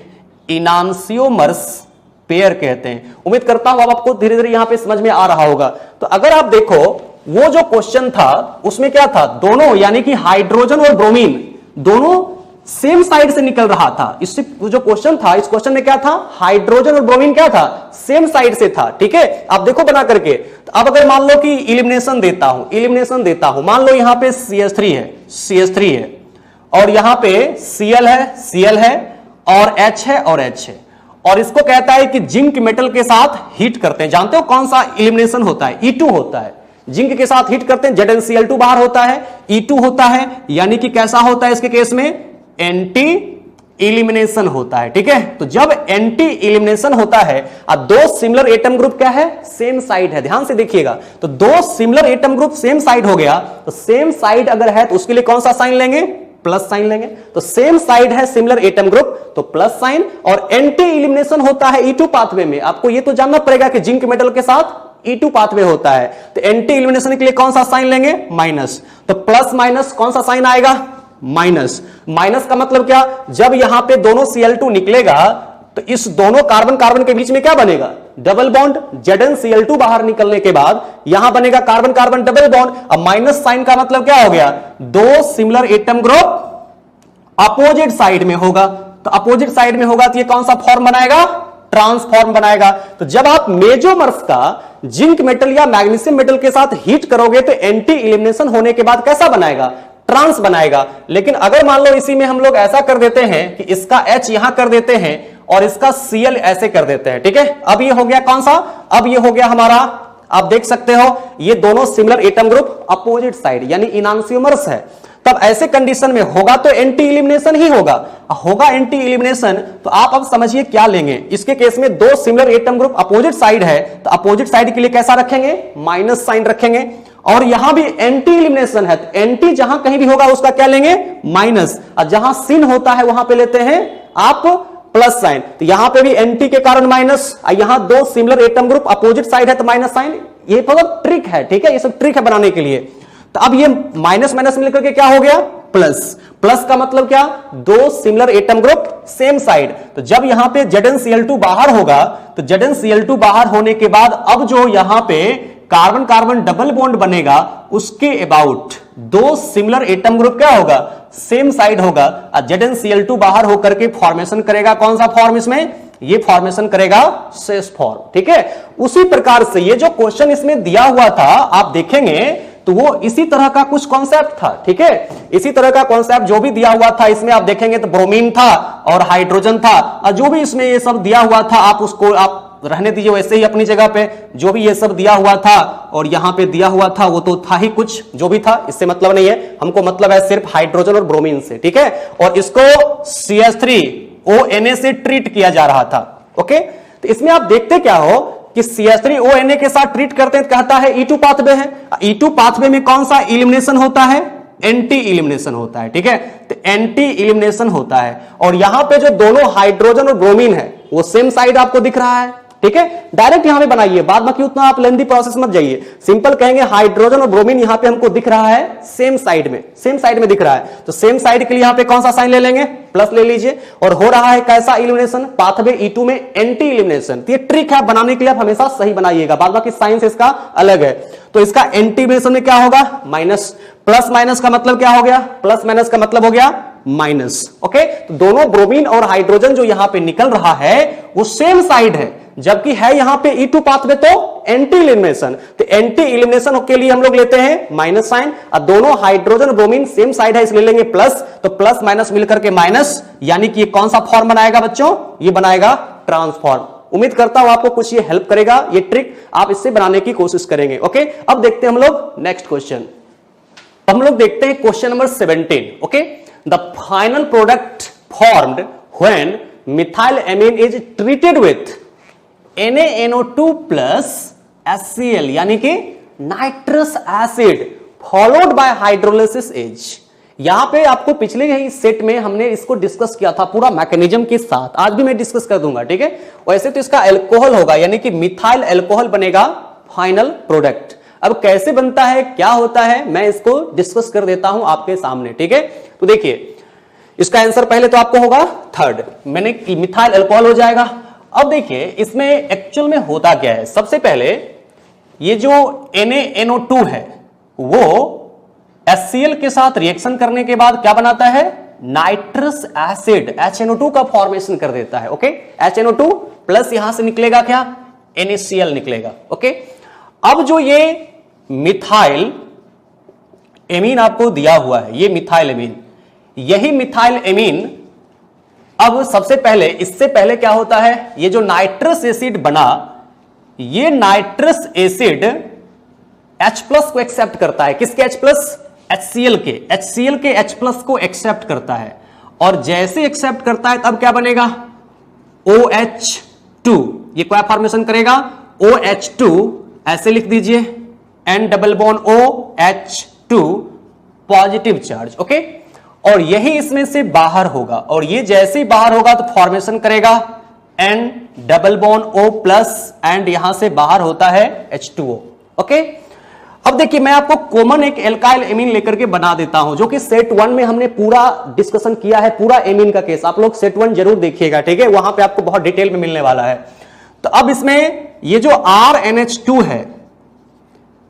इनांसियोमर्स पेयर कहते हैं। उम्मीद करता हूं अब आपको धीरे धीरे यहां पे समझ में आ रहा होगा। तो अगर आप देखो वो जो क्वेश्चन था उसमें क्या था, दोनों यानी कि हाइड्रोजन और ब्रोमीन दोनों सेम साइड से निकल रहा था। इससे जो क्वेश्चन था, इस क्वेश्चन में क्या था, हाइड्रोजन और ब्रोमीन क्या था, सेम साइड से था। ठीक है, आप देखो बना करके। तो अब अगर मान लो कि इलिमिनेशन देता हूं, मान लो यहां पे CH3 है और यहां पे Cl है और H है और H है, और इसको कहता है कि जिंक मेटल के साथ हीट करते हैं। जानते हो कौन सा इलिमिनेशन होता है, E2 होता है। जिंक के साथ हीट करते हैं, ZnCl2 बाहर होता है, E2 होता है, यानी कि कैसा होता है इसके केस में, एंटी इलिमिनेशन होता है। ठीक है, तो जब एंटी इलिमिनेशन होता है और दो सिमिलर एटम ग्रुप क्या है, सेम साइड है। ध्यान से देखिएगा, तो दो similar atom group same side हो गया, तो सेम साइड अगर है तो उसके लिए कौन सा साइन लेंगे, प्लस साइन लेंगे। तो सेम साइड है सिमिलर एटम ग्रुप तो प्लस साइन, और एंटी इलिमिनेशन होता है E2 पाथवे में। आपको ये तो जानना पड़ेगा कि जिंक मेटल के साथ E2 पाथवे होता है, तो एंटी इलिमिनेशन के लिए कौन सा साइन लेंगे, माइनस। तो प्लस माइनस कौन सा साइन आएगा, माइनस। माइनस का मतलब क्या, जब यहां पे दोनों Cl2 निकलेगा तो इस दोनों कार्बन कार्बन के बीच में क्या बनेगा, डबल बॉन्ड। ZnCl2 बाहर निकलने के बाद यहां बनेगा कार्बन कार्बन डबल बॉन्ड। अब माइनस साइन का मतलब क्या हो गया, दो similar atom group opposite side में होगा। तो अपोजिट साइड में होगा तो ये कौन सा फॉर्म बनाएगा, ट्रांसफॉर्म बनाएगा। तो जब आप मेजोमर्स का जिंक मेटल या मैग्नीशियम मेटल के साथ हीट करोगे तो एंटी इलिमिनेशन होने के बाद कैसा बनाएगा, ट्रांस बनाएगा। लेकिन अगर मान लो इसी में हम लोग ऐसा कर देते हैं कि इसका H यहां कर देते हैं और इसका Cl ऐसे कर देते हैं। ठीक है, अब ये हो गया कौन सा, अब ये हो गया हमारा, आप देख सकते हो ये दोनों similar atom group opposite side यानी इनांसियोमर्स है। तब ऐसे कंडीशन में होगा तो एंटी इलिमिनेशन ही होगा एंटी इलिमिनेशन। तो आप अब समझिए क्या लेंगे, इसके केस में दो similar atom group opposite side है तो अपोजिट साइड के लिए कैसा रखेंगे, माइनस साइन रखेंगे। और यहां भी एंटी इलिमिनेशन है तो एंटी जहां कहीं भी होगा उसका क्या लेंगे, माइनस। और जहां सिन होता है वहां पे लेते हैं आप प्लस साइन, तो यहां पे भी एंटी के कारण माइनस, यहां दो similar atom group opposite side है तो माइनस साइन। ये मतलब ट्रिक है, ठीक है, ये सब ट्रिक है बनाने के लिए। तो अब ये माइनस माइनस मिलकर के क्या हो गया, प्लस। प्लस का मतलब क्या, दो similar atom group same side. तो जब यहां पे ZnCl2 बाहर होगा, तो ZnCl2 बाहर होने के बाद अब जो यहां पे कार्बन कार्बन डबल बॉन्ड बनेगा, उसके अबाउट दो सिमिलर एटम ग्रुप क्या होगा, सेम साइड होगा। ZnCl2 बाहर होकर के फॉर्मेशन करेगा कौन सा फॉर्म, इसमें ये फॉर्मेशन करेगा सेस फॉर्म, ठीक है। उसी प्रकार से ये जो क्वेश्चन इसमें दिया हुआ था, आप देखेंगे तो वो इसी तरह का कुछ कॉन्सेप्ट था, ठीक है। इसी तरह का कॉन्सेप्ट जो भी दिया हुआ था इसमें आप देखेंगे तो ब्रोमीन था और हाइड्रोजन था, और जो भी इसमें ये सब दिया हुआ था आप उसको आप रहने दीजिए वैसे ही अपनी जगह पे। जो भी ये सब दिया हुआ था और यहां पे दिया हुआ था वो तो था ही कुछ, जो भी था इससे मतलब नहीं है, हमको मतलब है सिर्फ हाइड्रोजन और ब्रोमीन से, ठीक है। और इसको CH3ONA से ट्रीट किया जा रहा था, ओके। तो इसमें आप देखते क्या हो कि CH3ONA के साथ ट्रीट करते हैं, कहता है E2 पाथवे है। E2 पाथवे में कौन सा इलिमिनेशन होता है, एंटी इलिमिनेशन होता है, ठीक है। तो एंटी इलिमिनेशन होता है, और यहां पे जो दोनों हाइड्रोजन और ब्रोमीन है वो सेम साइड आपको दिख रहा है, ठीक है। डायरेक्ट यहां पे बनाइए, बाद बाकी उतना आप लेंदी प्रोसेस मत जाइए, सिंपल कहेंगे हाइड्रोजन और ब्रोमीन यहां पे हमको दिख रहा है सेम साइड में, सेम साइड में दिख रहा है। तो सेम साइड के लिए यहां पे कौन सा साइन ले लेंगे, प्लस ले लीजिए। और हो रहा है कैसा इलिमिनेशन, पाथवे E2 में एंटी इलिमिनेशन। तो ये ट्रिक है बनाने के लिए, आप हमेशा सही बनाइएगा, बाद बाकी साइंस इसका अलग है। तो इसका एंटी इलिमिनेशन में क्या होगा, माइनस। प्लस माइनस का मतलब क्या हो गया, प्लस माइनस का मतलब हो गया माइनस, ओके। तो दोनों ब्रोमीन और हाइड्रोजन जो यहां पे निकल रहा है वो सेम साइड है, जबकि है यहां पे E2 पाथवे तो एंटी इलिमिनेशन। तो एंटी इलिमिनेशन के लिए हम लोग लेते हैं माइनस साइन, और दोनों हाइड्रोजन ब्रोमीन सेम साइड है इसलिए लेंगे प्लस। तो प्लस माइनस मिलकर के माइनस, यानी कि ये कौन सा फॉर्म बनाएगा बच्चों, ये बनाएगा ट्रांसफॉर्म। उम्मीद करता हूं आपको कुछ ये हेल्प करेगा, ये ट्रिक आप इससे बनाने की कोशिश करेंगे, ओके। अब देखते हैं हम लोग नेक्स्ट क्वेश्चन। हम लोग देखते हैं question number 17, okay. The final product formed when methyl amine is treated with NaNO2 plus HCl, यानी कि nitrous acid followed by hydrolysis is. यहां पे आपको पिछले ही सेट में हमने इसको डिस्कस किया था पूरा मैकेनिज्म के साथ, आज भी मैं डिस्कस कर दूंगा, ठीक है। वैसे तो इसका एल्कोहल होगा, यानी कि मिथाइल एल्कोहल बनेगा फाइनल प्रोडक्ट। अब कैसे बनता है, क्या होता है, मैं इसको डिस्कस कर देता हूं आपके सामने, ठीक है। तो देखिए इसका आंसर पहले तो आपको होगा थर्ड, मैंने मिथाइल एल्कोहल हो जाएगा। अब देखिए इसमें एक्चुअल में होता क्या है, सबसे पहले ये जो NaNO2 है वो HCl के साथ रिएक्शन करने के बाद क्या बनाता है, नाइट्रस एसिड HNO2 का फॉर्मेशन कर देता है, ओके। HNO2 प्लस यहां से निकलेगा क्या, NaCl निकलेगा, ओके। अब जो ये मिथाइल एमीन आपको दिया हुआ है, ये मिथाइल एमीन, यही मिथाइल एमीन अब सबसे पहले, इससे पहले क्या होता है, ये जो नाइट्रस एसिड बना, ये नाइट्रस एसिड H प्लस को एक्सेप्ट करता है, किसके H प्लस, HCl के H प्लस को एक्सेप्ट करता है। और जैसे एक्सेप्ट करता है तब क्या बनेगा, OH2, ये क्या फॉर्मेशन करेगा, OH2, ऐसे लिख दीजिए N double bond OH2 positive charge, okay. और यही इसमें से बाहर होगा, और ये जैसे ही बाहर होगा तो फॉर्मेशन करेगा N double bond O plus, and यहां से बाहर होता है H2O, ओके। अब देखिए मैं आपको कॉमन एक एल्काइल एमीन लेकर के बना देता हूं, जो कि सेट 1 में हमने पूरा डिस्कशन किया है, पूरा एमीन का केस। आप लोग सेट 1 जरूर देखिएगा, ठीक है, वहां पे आपको बहुत डिटेल में मिलने वाला है। तो अब इसमें ये जो RNH2 है,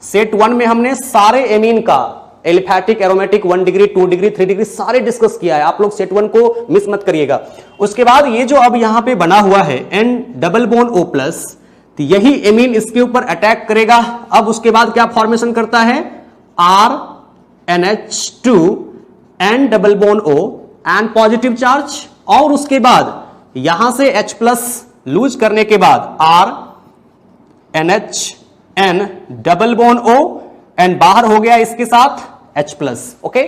सेट 1 में हमने सारे एमीन का aliphatic, aromatic, 1 degree, 2 degree, 3 degree सारे डिस्कस किया है, आप लोग सेट 1 को मिस मत करिएगा। उसके बाद ये जो अब यहां पे बना हुआ है N double bond O plus, तो यही एमीन इसके ऊपर अटैक करेगा। अब उसके बाद क्या फॉर्मेशन करता है, RNH2 N double bond O and positive charge, और उसके बाद यहां से H प्लस लूज करने के बाद RNHN double bond O and बाहर हो गया इसके साथ H प्लस, ओके।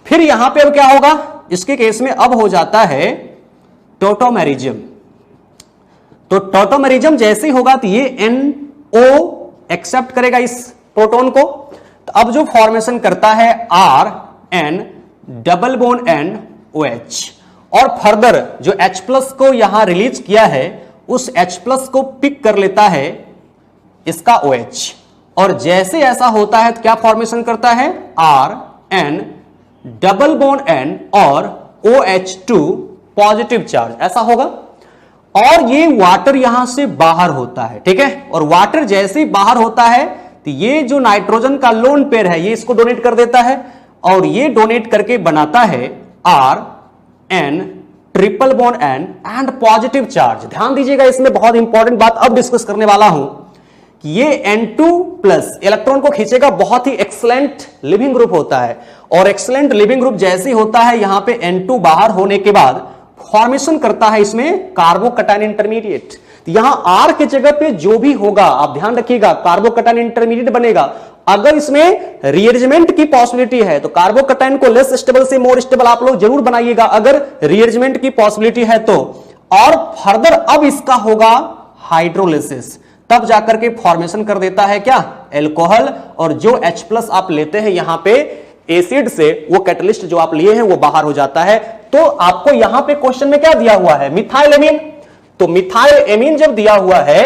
फिर यहां पे अब क्या होगा, इसके केस में अब हो जाता है टोटोमेरिज्म। तो टोटोमेरिज्म जैसे ही होगा तो ये NO एक्सेप्ट करेगा इस प्रोटॉन को, तो अब जो फॉर्मेशन करता है RN double bond N OH, और फर्दर जो H+ को यहां रिलीज किया है उस H+ को पिक कर लेता है इसका OH, और जैसे ऐसा होता है तो क्या फॉर्मेशन करता है RN डबल बॉन्ड N और OH2 पॉजिटिव चार्ज, ऐसा होगा। और ये वाटर यहां से बाहर होता है, ठीक है, और वाटर जैसे ही बाहर होता है तो ये जो नाइट्रोजन का लोन पेयर है ये इसको डोनेट कर देता है, और ये डोनेट करके बनाता है RN triple bond N and positive charge. ध्यान दीजिएगा, इसमें बहुत इंपॉर्टेंट बात अब डिस्कस करने वाला हूं कि ये N2+ इलेक्ट्रॉन को खींचेगा, बहुत ही एक्सलेंट लिविंग ग्रुप होता है, और एक्सलेंट लिविंग ग्रुप जैसे होता है यहां पे N2 बाहर होने के बाद फॉर्मेशन करता है इसमें कार्बोकैटायन इंटरमीडिएट। तो यहां R की जगह पे जो भी होगा आप ध्यान रखिएगा, कार्बोकैटायन इंटरमीडिएट बनेगा। अगर इसमें रीअरेंजमेंट की पॉसिबिलिटी है तो कार्बोकैटायन को लेस स्टेबल से मोर स्टेबल आप लोग जरूर बनाइएगा, अगर रीअरेंजमेंट की पॉसिबिलिटी है तो। और फर्दर अब इसका होगा हाइड्रोलिसिस, तब जाकर के फॉर्मेशन कर देता है क्या एल्कोहल, और जो H+ आप लेते हैं यहां पे एसिड से, वो कैटलिस्ट जो आप लिए हैं वो बाहर हो जाता है। तो आपको यहां पे क्वेश्चन में क्या दिया हुआ है मिथाइल एमीन, तो मिथाइल एमीन जब दिया हुआ है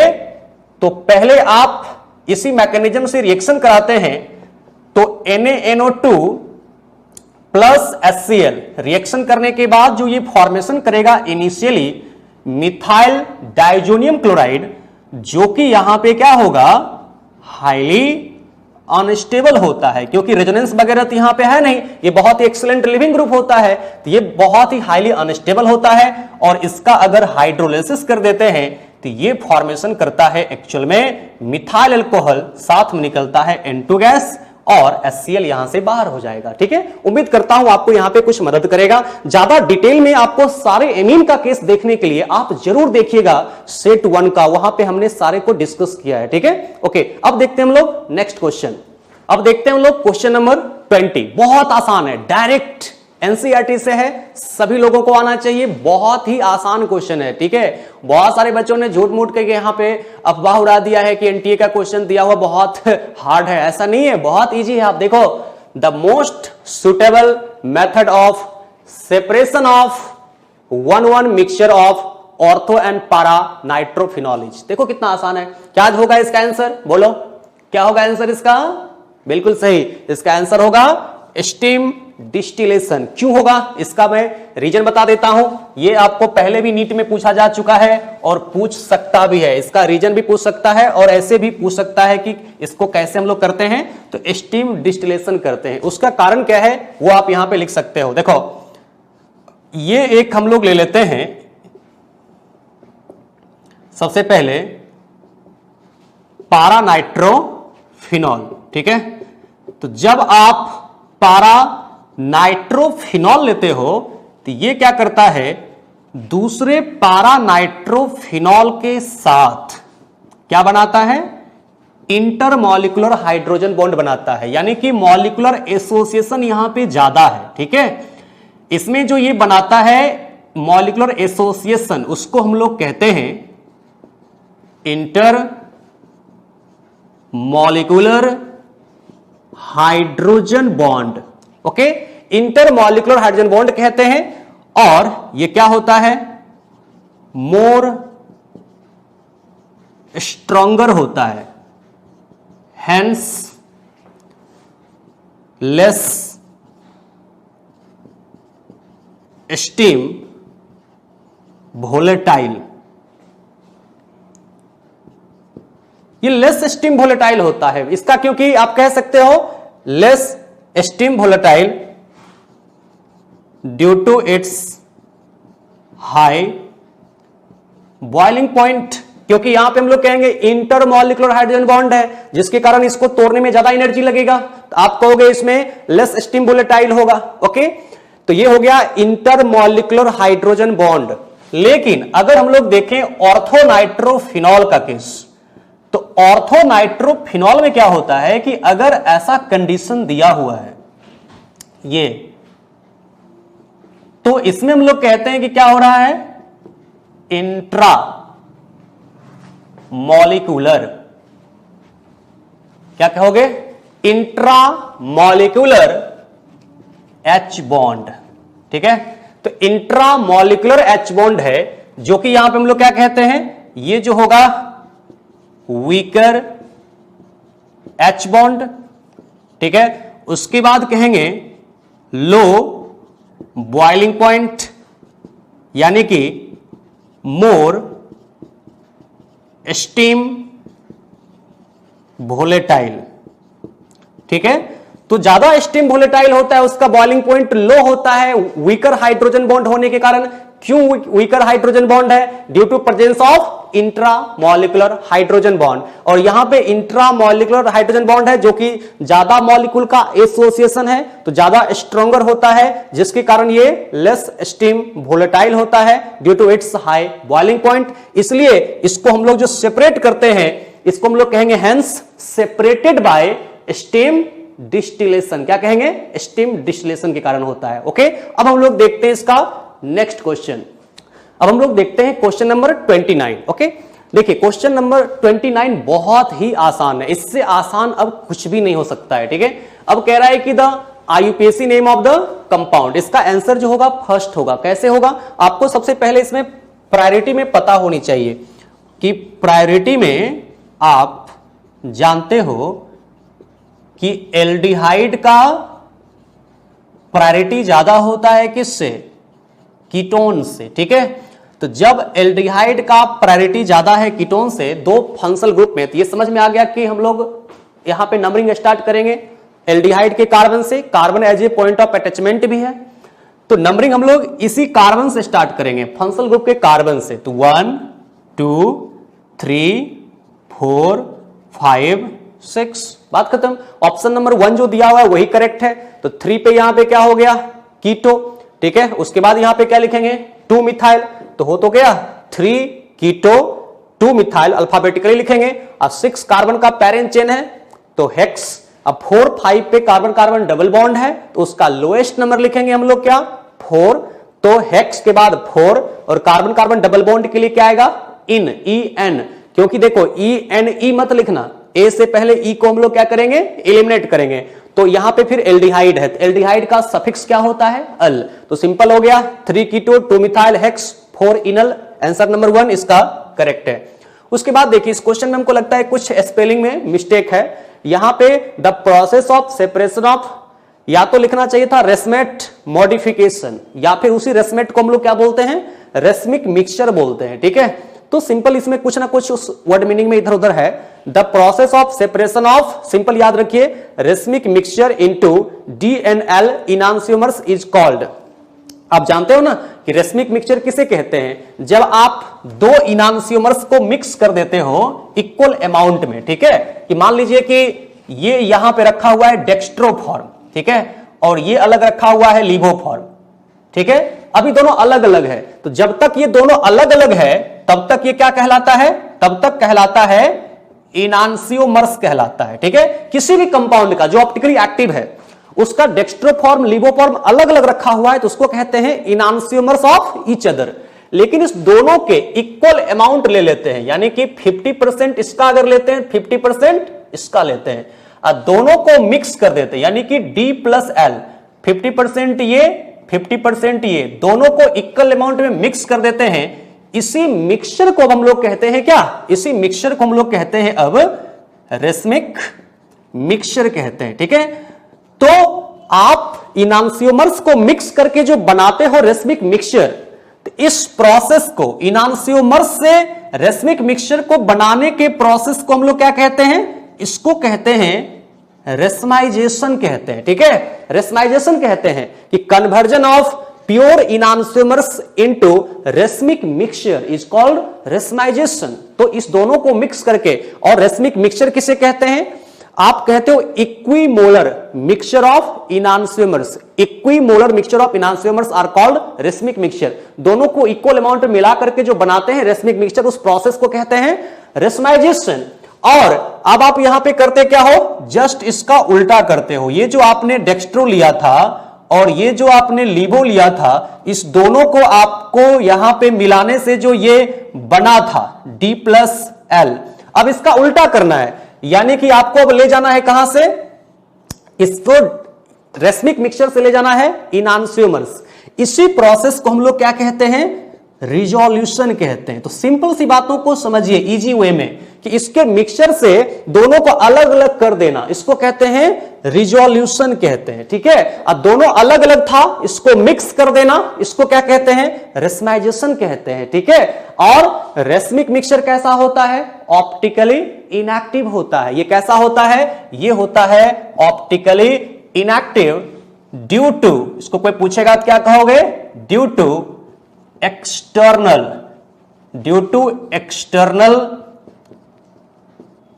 तो पहले आप इसी मैकेनिज्म से रिएक्शन कराते हैं, तो NaNO2 प्लस HCl रिएक्शन करने के बाद जो ये फॉर्मेशन करेगा इनिशियली मिथाइल डाइजोनियम क्लोराइड, जो कि यहां पे क्या होगा हाईली अनस्टेबल होता है, क्योंकि रेजोनेंस वगैरह तो यहां पे है नहीं, ये बहुत ही एक्सीलेंट लिविंग ग्रुप होता है, तो ये बहुत ही हाईली अनस्टेबल होता है। और इसका अगर हाइड्रोलिसिस कर देते हैं तो ये फॉर्मेशन करता है एक्चुअल में मिथाइल अल्कोहल, साथ में निकलता है N2 गैस और HCl यहां से बाहर हो जाएगा। ठीक है, उम्मीद करता हूं आपको यहां पे कुछ मदद करेगा। ज्यादा डिटेल में आपको सारे एमीन का केस देखने के लिए आप जरूर देखिएगा सेट 1 का, वहां पे हमने सारे को डिस्कस किया है। ठीक है, ओके, अब देखते हैं हम लोग नेक्स्ट क्वेश्चन। अब देखते हैं हम लोग क्वेश्चन नंबर 20। बहुत आसान है, डायरेक्ट एनसीईआरटी से है, सभी लोगों को आना चाहिए, बहुत ही आसान क्वेश्चन है। ठीक है, बहुत सारे बच्चों ने झूठ मूठ के यहां पे अफवाह उड़ा दिया है कि एनटीए का क्वेश्चन दिया हुआ बहुत हार्ड है, ऐसा नहीं है, बहुत इजी है। आप देखो, the most suitable method of separation of 1,1 mixture of ortho and para nitrophenols. देखो कितना आसान है। क्या होगा इसका आंसर, बोलो क्या होगा आंसर इसका? बिल्कुल सही, इसका आंसर होगा स्टीम डिस्टिलेशन। क्यों होगा इसका मैं रीजन बता देता हूं, ये आपको पहले भी नीट में पूछा जा चुका है और पूछ सकता भी है, इसका रीजन भी पूछ सकता है और ऐसे भी पूछ सकता है कि इसको कैसे हम लोग करते हैं, तो स्टीम डिस्टिलेशन करते हैं। उसका कारण क्या है वो आप यहां पे लिख सकते हो। देखो, ये एक हम लोग ले लेते हैं, सबसे पहले पारा नाइट्रोफिनॉल। ठीक है, तो जब आप पारा नाइट्रोफिनॉल लेते हो तो ये क्या करता है, दूसरे पारा नाइट्रोफिनॉल के साथ क्या बनाता है, इंटरमॉलिक्यूलर हाइड्रोजन बॉन्ड बनाता है, यानी कि मॉलिक्यूलर एसोसिएशन यहां पे ज्यादा है। ठीक है, इसमें जो ये बनाता है मॉलिक्यूलर एसोसिएशन, उसको हम लोग कहते हैं inter molecular hydrogen bond. Okay, intermolecular hydrogen bond कहते हैं, और ये क्या होता है, मोर स्ट्रॉन्गर होता है, हेंस लेस स्टीम वोलेटाइल। ये लेस स्टीम वोलेटाइल होता है इसका, क्योंकि आप कह सकते हो less steam volatile due to its high boiling point, क्योंकि यहां पे हम लोग कहेंगे इंटरमॉलिक्यूलर हाइड्रोजन बॉन्ड है, जिसके कारण इसको तोड़ने में ज्यादा एनर्जी लगेगा, तो आप कहोगे इसमें लेस स्टीम वोलेटाइल होगा। ओके, तो ये हो गया इंटरमॉलिक्यूलर हाइड्रोजन बॉन्ड। लेकिन अगर हम लोग देखें ऑर्थो नाइट्रोफिनॉल का केस, तो ऑर्थो नाइट्रोफिनॉल में क्या होता है कि अगर ऐसा कंडीशन दिया हुआ है ये, तो इसमें हम लोग कहते हैं कि क्या हो रहा है, इंट्रा मॉलिक्यूलर, क्या कहोगे, इंट्रा मॉलिक्यूलर H बॉन्ड। ठीक है, तो इंट्रामॉलिक्यूलर एच बॉन्ड है, जो कि यहां पे हम लोग क्या कहते हैं, ये जो होगा वीकर एच बॉन्ड, ठीक है। उसके बाद कहेंगे लो बॉइलिंग पॉइंट, यानी कि मोर स्टीम वोलेटाइल, ठीक है। तो ज्यादा स्टीम वोलेटाइल होता है, उसका बॉइलिंग पॉइंट लो होता है वीकर हाइड्रोजन बॉन्ड होने के कारण। क्यों वीकर हाइड्रोजन बॉन्ड है? Due to presence of intramolecular hydrogen bond. और यहां पे इंट्रामॉलिक्यूलर हाइड्रोजन बॉन्ड है जो कि ज्यादा मॉलिक्यूल का एसोसिएशन है, तो ज्यादा स्ट्रॉन्गर होता है, जिसके कारण ये लेस स्टीम वोलेटाइल होता है due to its high boiling point. इसलिए इसको हम लोग जो सेपरेट करते हैं, इसको हम लोग कहेंगे hence separated by steam distillation. क्या कहेंगे? स्टीम डिस्टिलेशन के कारण होता है। ओके, अब हम लोग देखते हैं इसका नेक्स्ट क्वेश्चन। अब हम लोग देखते हैं क्वेश्चन नंबर 29। ओके, देखिए क्वेश्चन नंबर 29 बहुत ही आसान है, इससे आसान अब कुछ भी नहीं हो सकता है, ठीक है। अब कह रहा है कि the IUPAC name of the compound, इसका आंसर जो होगा फर्स्ट होगा। कैसे होगा? आपको सबसे पहले इसमें प्रायोरिटी में पता होनी चाहिए कि प्रायोरिटी में आप जानते हो कि एल्डिहाइड का प्रायोरिटी ज्यादा होता है किससे? कीटोन से, ठीक है। तो जब एल्डिहाइड का प्रायोरिटी ज्यादा है कीटोन से दो फंक्शनल ग्रुप में, तो ये समझ में आ गया कि हम लोग यहां पे नंबरिंग स्टार्ट करेंगे एल्डिहाइड के कार्बन से। Carbon as a point of attachment भी है, तो नंबरिंग हम लोग इसी कार्बन से स्टार्ट करेंगे, फंक्शनल ग्रुप के कार्बन से। तो 1 2 3 4 5 6, बात खत्म। ऑप्शन नंबर 1 जो दिया हुआ है वही करेक्ट है। तो 3 पे यहां पे क्या हो गया? कीटो, ठीक है। उसके बाद यहां पे क्या लिखेंगे? 2 मिथाइल, तो हो तो गया 3 कीटो 2 मिथाइल, अल्फाबेटिकली लिखेंगे। अब 6 कार्बन का पैरेंट चेन है तो हेक्स। अब 4 5 पे कार्बन कार्बन डबल बॉन्ड है, तो उसका लोएस्ट नंबर लिखेंगे हम लोग क्या? 4। तो हेक्स के बाद 4 और कार्बन कार्बन डबल बॉन्ड के लिए क्या आएगा? इन, EN। क्योंकि देखो ENE मत लिखना, ए से पहले ई को हम लोग क्या करेंगे? एलिमिनेट करेंगे। तो यहां पे फिर एल्डिहाइड है, तो एल्डिहाइड का सफिक्स क्या होता है? अल। तो सिंपल हो गया 3 कीटो 2 मिथाइल हेक्स 4 इनल। आंसर नंबर 1 इसका करेक्ट है। उसके बाद देखिए इस क्वेश्चन में हमको लगता है कुछ स्पेलिंग में मिस्टेक है। यहां पे the process of separation of, या तो लिखना चाहिए था रेसमेट मॉडिफिकेशन, या फिर उसी रेसमेट को हम लोग क्या बोलते हैं? रेसमिक मिक्सचर बोलते हैं, ठीक है। तो सिंपल इसमें कुछ ना कुछ उस वर्ड मीनिंग में इधर उधर है। The process of separation of, simple याद रखिए, racemic mixture into DNL enantiomers is called. आप जानते हो ना कि रेसमिक मिक्सचर किसे कहते हैं? जब आप दो इनांसियोमर्स को मिक्स कर देते हो इक्वल अमाउंट में, ठीक है। कि मान लीजिए कि ये यहां पे रखा हुआ है डेक्स्ट्रोफॉर्म, ठीक है, और ये अलग रखा हुआ है लीवोफॉर्म, ठीक है। अभी दोनों अलग अलग है, तो जब तक ये दोनों अलग अलग है तब तक ये क्या कहलाता है? तब तक कहलाता है इनांसियोमर्स कहलाता है, ठीक है। किसी भी कंपाउंड का जो ऑप्टिकली एक्टिव है उसका डेक्स्ट्रोफॉर्म लीवोफॉर्म अलग अलग रखा हुआ है, तो उसको कहते हैं इनांसियोमर्स ऑफ ईच अदर। लेकिन इस दोनों के इक्वल अमाउंट ले लेते हैं, यानी कि 50% इसका अगर लेते हैं 50% इसका लेते हैं, और दोनों को मिक्स कर देते हैं, यानी कि D+L 50% ये 50% ये, दोनों को इक्वल अमाउंट में मिक्स कर देते हैं। इसी मिक्सचर को हम लोग कहते हैं क्या? इसी मिक्सचर को हम लोग कहते हैं अब रेसमिक मिक्सचर कहते हैं, ठीक है। तो आप इनांसियोमर्स को मिक्स करके जो बनाते हो रेसमिक मिक्सचर, तो इस प्रोसेस को, इनांसियोमर्स से रेसमिक मिक्सचर को बनाने के प्रोसेस को हम लोग क्या कहते हैं? इसको कहते हैं रेसमाइजेशन कहते हैं, ठीक है। रेसमाइजेशन कहते हैं कि conversion of pure enantiomers into racemic mixture is called racemisation. तो इस दोनों को मिक्स करके, और रेसमिक मिक्सचर किसे कहते हैं? आप कहते हो equimolar mixture of enantiomers. Equimolar mixture of enantiomers are called racemic mixture. दोनों को इक्वल अमाउंट में मिला करके जो बनाते हैं रेसमिक मिक्सचर, उस प्रोसेस को कहते हैं रेसमाइजेशन। और अब आप यहां पे करते क्या हो? जस्ट इसका उल्टा करते हो। ये जो आपने डेक्स्ट्रो लिया था और ये जो आपने लीवो लिया था, इस दोनों को आपको यहां पे मिलाने से जो ये बना था D+L, अब इसका उल्टा करना है, यानी कि आपको अब ले जाना है कहां से? इसको रेसमिक मिक्सचर से ले जाना है इनांसियोमर्स। इसी प्रोसेस को हम लोग क्या कहते हैं, रिजोल्यूशन कहते हैं। तो सिंपल सी बातों को समझिए इजी वे में कि इसके मिक्सचर से दोनों को अलग अलग कर देना, इसको कहते हैं रिजोल्यूशन कहते हैं, ठीक है। अब दोनों अलग अलग था, इसको मिक्स कर देना, इसको क्या कहते हैं, रेशमाइजेशन कहते हैं, ठीक है। और रेशमिक मिक्सचर कैसा होता है, ऑप्टिकली इनएक्टिव होता है। ये कैसा होता है, ये होता है ऑप्टिकली इनएक्टिव ड्यू टू, इसको कोई पूछेगा तो क्या कहोगे, ड्यू टू एक्सटर्नल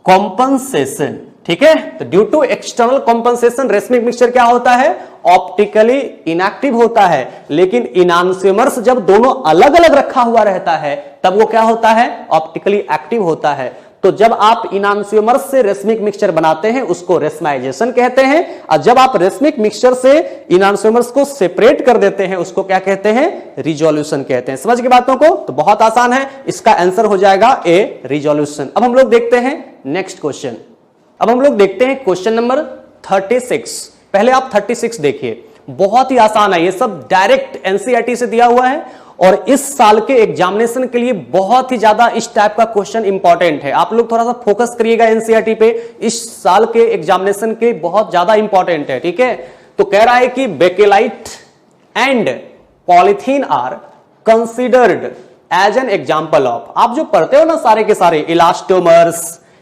कॉम्पनसेशन, ठीक है। तो due to external compensation racemic mixture क्या होता है, ऑप्टिकली इनएक्टिव होता है। लेकिन इनांसियोमर्स जब दोनों अलग अलग रखा हुआ रहता है तब वो क्या होता है, ऑप्टिकली एक्टिव होता है। तो जब आप इनांसियोमर्स से रेशमिक मिक्सचर बनाते हैं उसको रेशमाइजेशन कहते हैं, और जब आप रेशमिक मिक्सचर से इनांसियोमर्स को सेपरेट कर देते हैं उसको क्या कहते हैं, रिजोल्यूशन कहते हैं। समझ के बातों को, तो बहुत आसान है, इसका आंसर हो जाएगा ए, रिजोल्यूशन। अब हम लोग देखते हैं नेक्स्ट क्वेश्चन। अब हम लोग देखते हैं क्वेश्चन नंबर 36। पहले आप 36 देखिए, बहुत ही आसान है, ये सब डायरेक्ट एनसीईआरटी से दिया हुआ है और इस साल के एग्जामिनेशन के लिए बहुत ही ज्यादा इस टाइप का क्वेश्चन इंपॉर्टेंट है। आप लोग थोड़ा सा फोकस करिएगा एनसीईआरटी पे, इस साल के एग्जामिनेशन के बहुत ज्यादा इंपॉर्टेंट है, ठीक है। तो कह रहा है कि bakelite and polythene are considered as an example of, आप जो पढ़ते हो ना सारे के सारे,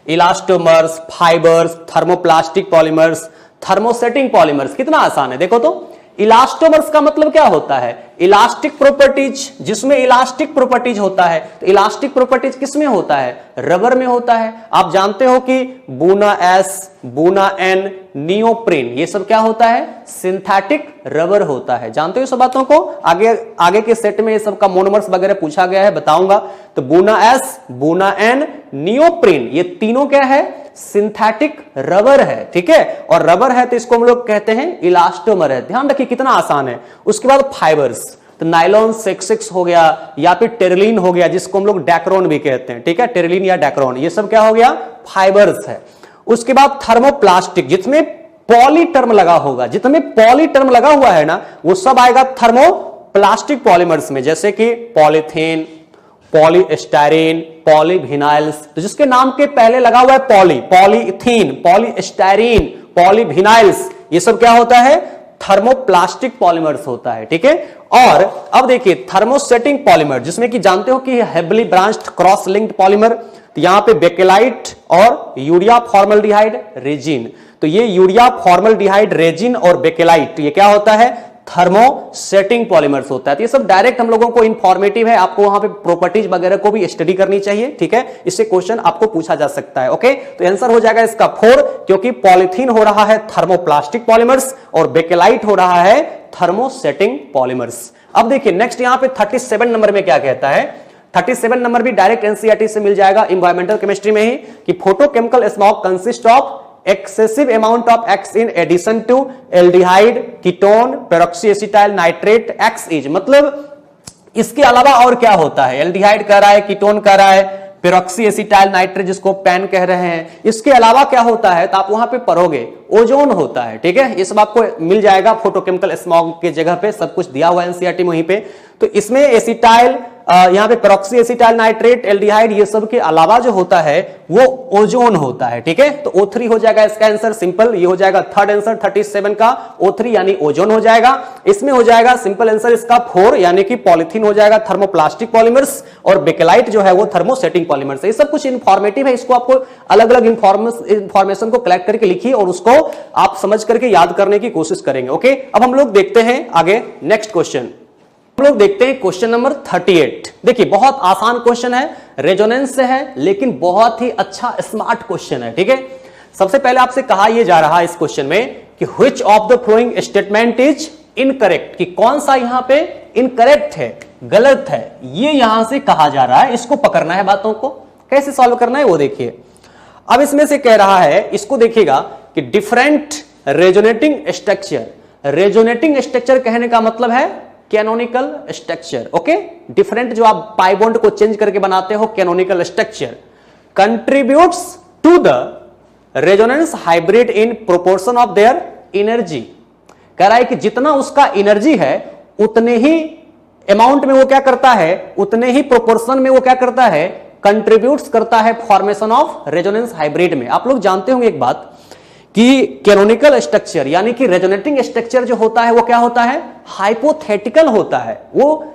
elastomers, fibres, thermoplastic polymers, thermosetting polymers, कितना आसान है। देखो तो इलास्टोमर्स का मतलब क्या होता है, इलास्टिक प्रॉपर्टीज, जिसमें इलास्टिक प्रॉपर्टीज होता है। तो इलास्टिक प्रॉपर्टीज किसमें होता है, रबर में होता है। आप जानते हो कि Buna S, Buna N, neoprene, ये सब क्या होता है, सिंथेटिक रबर होता है। जानते हो सब बातों को, आगे के सेट में ये सब का मोनोमर्स वगैरह पूछा गया है, बताऊंगा। तो Buna S, Buna N, neoprene, ये तीनों क्या है, सिंथेटिक रबर है, ठीक है। और रबर है तो इसको हम लोग कहते हैं इलास्टोमर है। ध्यान रखिए कितना आसान है। उसके बाद फाइबर्स, तो नायलॉन 66 हो गया, या फिर टेरिलीन हो गया, जिसको हम लोग डैक्रोन भी कहते हैं, ठीक है, टेरिलीन या डैक्रोन, ये सब क्या हो गया, फाइबर्स है। उसके बाद थर्मोप्लास्टिक, जिसमें पॉली टर्म लगा होगा, जितने पॉली टर्म लगा हुआ है ना वो सब आएगा थर्मोप्लास्टिक पॉलीमर्स में, जैसे कि पॉलीथीन, पॉलीस्टाइरीन, पॉलीविनाइल्स। तो जिसके नाम के पहले लगा हुआ है पॉली, पॉलीथीन, पॉलीस्टाइरीन, पॉलीविनाइल्स, ये सब क्या होता है, थर्मोप्लास्टिक पॉलीमर्स होता है, ठीक है। और अब देखिए थर्मोसेटिंग पॉलीमर, जिसमें कि जानते हो कि heavily branched cross linked polymer. तो यहां पे बेकेलाइट और यूरिया फॉर्मल्डिहाइड रेजिन, तो ये यूरिया फॉर्मल्डिहाइड रेजिन और बेकेलाइट ये क्या होता है, थर्मोसेटिंग पॉलीमर्स होता है। तो ये सब डायरेक्ट हम लोगों को इंफॉर्मेटिव है, आपको वहां पे प्रॉपर्टीज वगैरह को भी स्टडी करनी चाहिए, ठीक है। इससे क्वेश्चन आपको पूछा जा सकता है, ओके। तो आंसर हो जाएगा इसका 4, क्योंकि पॉलीथीन हो रहा है थर्मोप्लास्टिक पॉलीमर्स और बेकेलाइट हो रहा है थर्मोसेटिंग पॉलीमर्स। अब देखिए नेक्स्ट यहां पे 37 नंबर में क्या कहता है, 37 नंबर भी डायरेक्ट एनसीईआरटी से मिल जाएगा एनवायरमेंटल केमिस्ट्री में ही, कि photochemical smog consist of excessive amount of X in addition to aldehyde, ketone, peroxyacetyl nitrate, X is, मतलब इसके अलावा और क्या होता है, एल्डिहाइड कह रहा है, कीटोन कह रहा है, पेरोक्सी एसिटाइल नाइट्रेट जिसको पैन कह रहे हैं, इसके अलावा क्या होता है, तो आप वहां पे पढ़ोगे ओजोन होता है, ठीक है। ये सब आपको मिल जाएगा फोटोकेमिकल स्मॉग के जगह पे, सब कुछ दिया हुआ है एनसीईआरटी में वहीं पे। तो इसमें एसिटाइल, यहां पे पेरोक्सी एसिटाइल नाइट्रेट, एल्डिहाइड, ये सब के अलावा जो होता है वो ओजोन होता है, ठीक है। तो O3 हो जाएगा इसका आंसर, सिंपल। ये हो जाएगा थर्ड आंसर 37 का, O3 यानी ओजोन हो जाएगा। इसमें हो जाएगा सिंपल आंसर इसका 4, यानी कि पॉलीथीन हो जाएगा थर्मोप्लास्टिक पॉलीमर्स और बेकेलाइट जो है वो थर्मोसेटिंग पॉलीमर्स। ये सब कुछ इंफॉर्मेटिव है, इसको आपको अलग अलग इंफॉर्मेशन को कलेक्ट करके लिखिए और उसको आप समझ करके याद करने की कोशिश करेंगे, ओके। अब हम लोग देखते हैं आगे नेक्स्ट क्वेश्चन। हम लोग देखते हैं क्वेश्चन नंबर 38। देखिए बहुत आसान क्वेश्चन है, रेजोनेंस से है, लेकिन बहुत ही अच्छा स्मार्ट क्वेश्चन है, ठीक है। सबसे पहले आपसे कहा यह जा रहा है इस क्वेश्चन में कि which of the following statement is incorrect, कि कौन सा यहां पे इनकरेक्ट है, गलत है, ये यहां से कहा जा रहा है। इसको पकड़ना है, बातों को कैसे सॉल्व करना है वो देखिए। अब इसमें से कह रहा है, इसको देखिएगा कि different resonating structure, resonating structure कहने का मतलब है कैनोनिकल स्ट्रक्चर, ओके। डिफरेंट जो आप पाई बॉन्ड को चेंज करके बनाते हो, canonical structure contributes to the resonance hybrid in proportion of their energy. कह रहा है कि जितना उसका एनर्जी है उतने ही अमाउंट में वो क्या करता है, उतने ही प्रोपोर्शन में वो क्या करता है, कंट्रीब्यूट्स करता है फॉर्मेशन ऑफ रेजोनेंस हाइब्रिड में। आप लोग जानते होंगे एक बात कि कैनोनिकल स्ट्रक्चर यानी कि रेजोनेटिंग स्ट्रक्चर जो होता है वो क्या होता है, हाइपोथेटिकल होता है। वो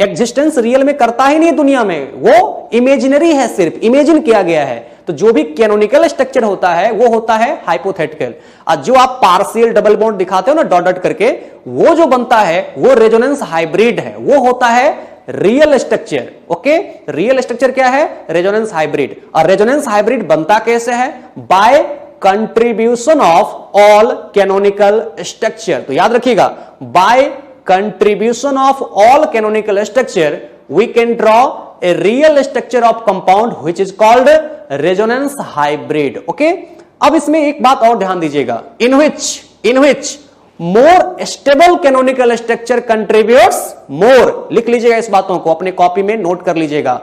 एग्जिस्टेंस रियल में करता ही नहीं दुनिया में, वो इमेजिनरी है, सिर्फ इमेजिन किया गया है। तो जो भी कैनोनिकल स्ट्रक्चर होता है वो होता है हाइपोथेटिकल। और जो आप पार्शियल डबल बॉन्ड दिखाते हो ना डॉट डॉट करके, वो जो बनता है वो रेजोनेंस हाइब्रिड है, वो होता है real structure. Okay, real structure क्या है, रेजोनेंस हाइब्रिड। और रेजोनेंस हाइब्रिड बनता कैसे है, by contribution of all canonical structure. तो याद रखिएगा, bye contribution of all canonical structure we can draw a real structure of compound which is called resonance hybrid. okay, अब इसमें एक बात और ध्यान दीजिएगा, in which more stable canonical structure contributes more। लिख लीजिएगा इस बातों को, अपने कॉपी में नोट कर लीजिएगा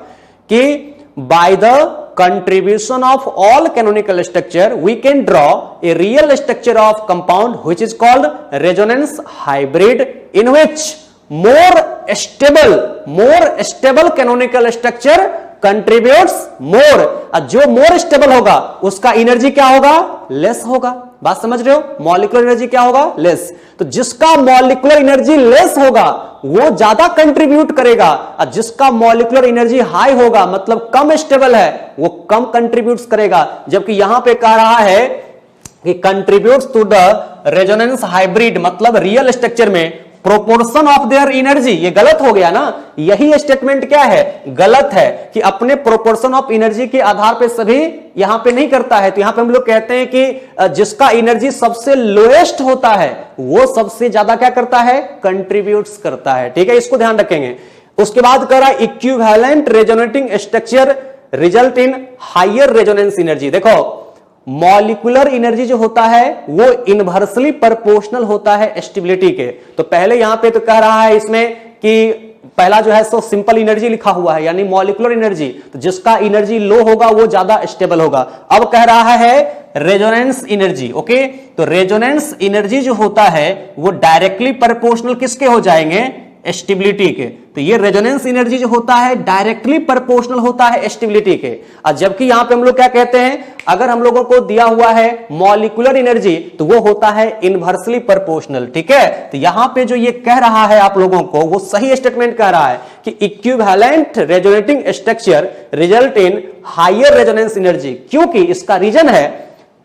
कि by the contribution of all canonical structure we can draw a real structure of compound which is called resonance hybrid, in which more stable canonical structure contributes more। जो मोर स्टेबल होगा उसका energy क्या होगा, less होगा। बात समझ रहे हो, मॉलिक्यूलर एनर्जी क्या होगा, लेस। तो जिसका मॉलिक्यूलर एनर्जी लेस होगा वो ज्यादा कंट्रीब्यूट करेगा, और जिसका मॉलिक्यूलर एनर्जी हाई होगा मतलब कम स्टेबल है, वो कम कंट्रीब्यूट करेगा। जबकि यहां पे कह रहा है कि contributes to the resonance hybrid, मतलब रियल स्ट्रक्चर में प्रोपोर्शन ऑफ देयर एनर्जी। ये गलत हो गया ना, यही स्टेटमेंट क्या है, गलत है कि अपने प्रोपोर्शन ऑफ एनर्जी के आधार पे सभी यहां पे नहीं करता है। तो यहां पे हम लोग कहते हैं कि जिसका एनर्जी सबसे लोएस्ट होता है वो सबसे ज्यादा क्या करता है, कंट्रीब्यूट्स करता है। ठीक है, इसको ध्यान रखेंगे। उसके बाद कह रहा है equivalent resonating structure result in higher resonance energy. देखो, मॉलिक्यूलर एनर्जी जो होता है वो इनवर्सली प्रोपोर्शनल होता है स्टेबिलिटी के। तो पहले यहां पे तो कह रहा है इसमें कि पहला जो है सो सिंपल एनर्जी लिखा हुआ है यानी मॉलिक्यूलर एनर्जी, तो जिसका एनर्जी लो होगा वो ज्यादा स्टेबल होगा। अब कह रहा है रेजोनेंस एनर्जी। ओके, तो रेजोनेंस एनर्जी जो होता है वो डायरेक्टली प्रोपोर्शनल किसके हो जाएंगे, स्टेबिलिटी के। तो ये रेजोनेंस एनर्जी जो होता है डायरेक्टली प्रोपोर्शनल होता है स्टेबिलिटी के। और जबकि यहां पे हम लोग क्या कहते हैं, अगर हम लोगों को दिया हुआ है मॉलिक्यूलर एनर्जी तो वो होता है इनवर्सली प्रोपोर्शनल। ठीक है, तो यहां पे जो ये कह रहा है आप लोगों को वो सही स्टेटमेंट कह रहा है कि equivalent resonating structure result in higher resonance energy, क्योंकि इसका रीजन है